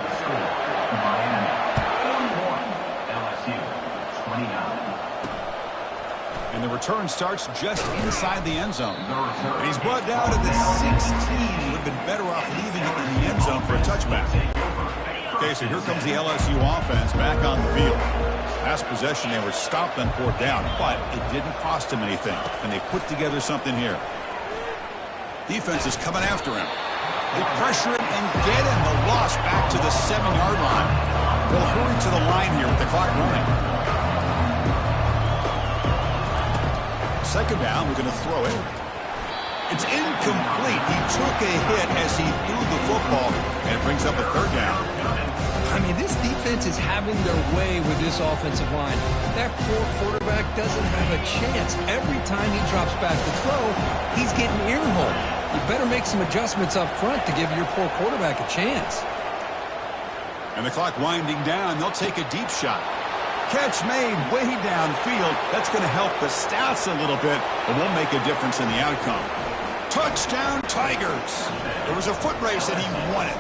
Speaker 1: And the return starts just inside the end zone. And he's brought down at the 16. He would have been better off leaving it in the end zone for a touchback. Okay, so here comes the LSU offense back on the field. Last possession, they were stopped on fourth down, but it didn't cost them anything. And they put together something here. Defense is coming after him. They pressure him and get him. The loss back to the 7-yard line. They'll hurry to the line here with the clock running. Second down, we're going to throw it. It's incomplete. He took a hit as he threw the football, and it brings up a third down.
Speaker 2: I mean, this defense is having their way with this offensive line. That poor quarterback doesn't have a chance. Every time he drops back to throw, he's getting earholed. You better make some adjustments up front to give your poor quarterback a chance.
Speaker 1: And the clock winding down. They'll take a deep shot. Catch made way downfield. That's going to help the stats a little bit, but won't make a difference in the outcome. Touchdown, Tigers. There was a foot race, and he won it.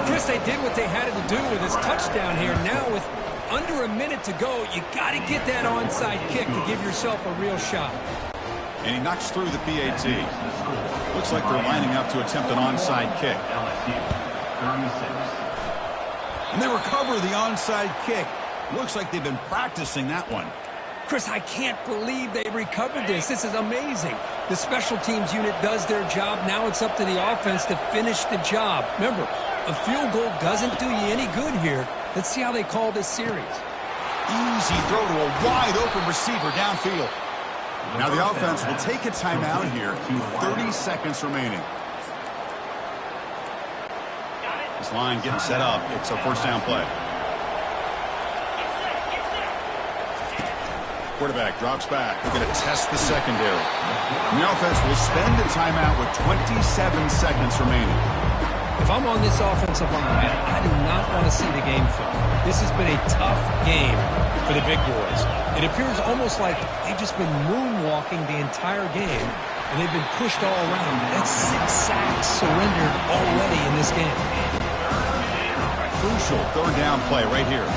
Speaker 2: Chris, they did what they had to do with his touchdown here. Now with under a minute to go, you got to get that onside kick to give yourself a real shot.
Speaker 1: And he knocks through the PAT. Looks like they're lining up to attempt an onside kick. And they recover the onside kick. Looks like they've been practicing that one.
Speaker 2: Chris, I can't believe they recovered this. This is amazing. The special teams unit does their job. Now it's up to the offense to finish the job. Remember, a field goal doesn't do you any good here. Let's see how they call this series.
Speaker 1: Easy throw to a wide-open receiver downfield. Now the offense will take a timeout here with 30 seconds remaining. This line getting set up. It's a first down play. Quarterback drops back. We're going to test the secondary. And the offense will spend a timeout with 27 seconds remaining.
Speaker 2: If I'm on this offensive line, I do not want to see the game film. This has been a tough game for the big boys. It appears almost like they've just been moonwalking the entire game, and they've been pushed all around. That's 6 sacks surrendered already in this game.
Speaker 1: Crucial third down play right here.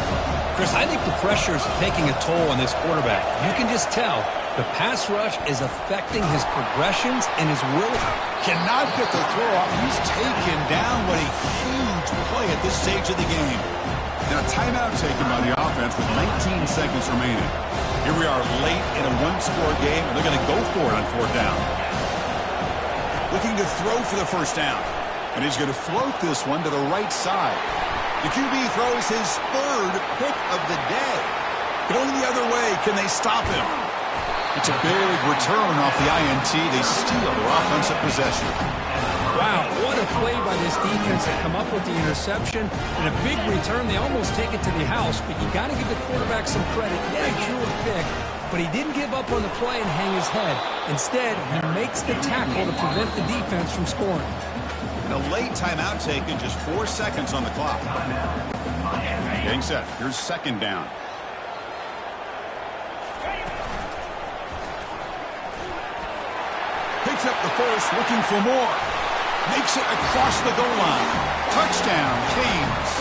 Speaker 2: Chris, I think the pressure is taking a toll on this quarterback. You can just tell the pass rush is affecting his progressions and his will.
Speaker 1: Cannot get the throw off. He's taken down. What a huge play at this stage of the game. Now, timeout taken by the offense with 19 seconds remaining. Here we are late in a one-score game, and they're going to go for it on fourth down. Looking to throw for the first down. And he's going to float this one to the right side. The QB throws his third pick of the day. Going the other way, can they stop him? It's a big return off the INT. They steal their offensive possession.
Speaker 2: Wow, what a play by this defense to come up with the interception. And a big return. They almost take it to the house, but you got to give the quarterback some credit. Yeah, he drew a pick, but he didn't give up on the play and hang his head. Instead, he makes the tackle to prevent the defense from scoring.
Speaker 1: A late timeout taken, just 4 seconds on the clock. Getting set. Here's second down. Picks up the first, looking for more. Makes it across the goal line. Touchdown, Canes.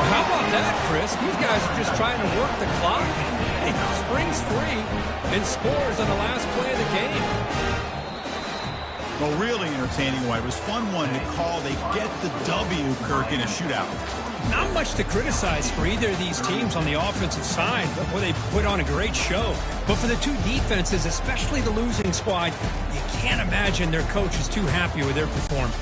Speaker 2: How about that, Chris? These guys are just trying to work the clock. He springs free and scores on the last play of the game.
Speaker 1: Well, really entertaining one. It was fun one to call. They get the W, Kirk, in a shootout.
Speaker 2: Not much to criticize for either of these teams on the offensive side. Boy, they put on a great show. But for the two defenses, especially the losing squad, you can't imagine their coach is too happy with their performance.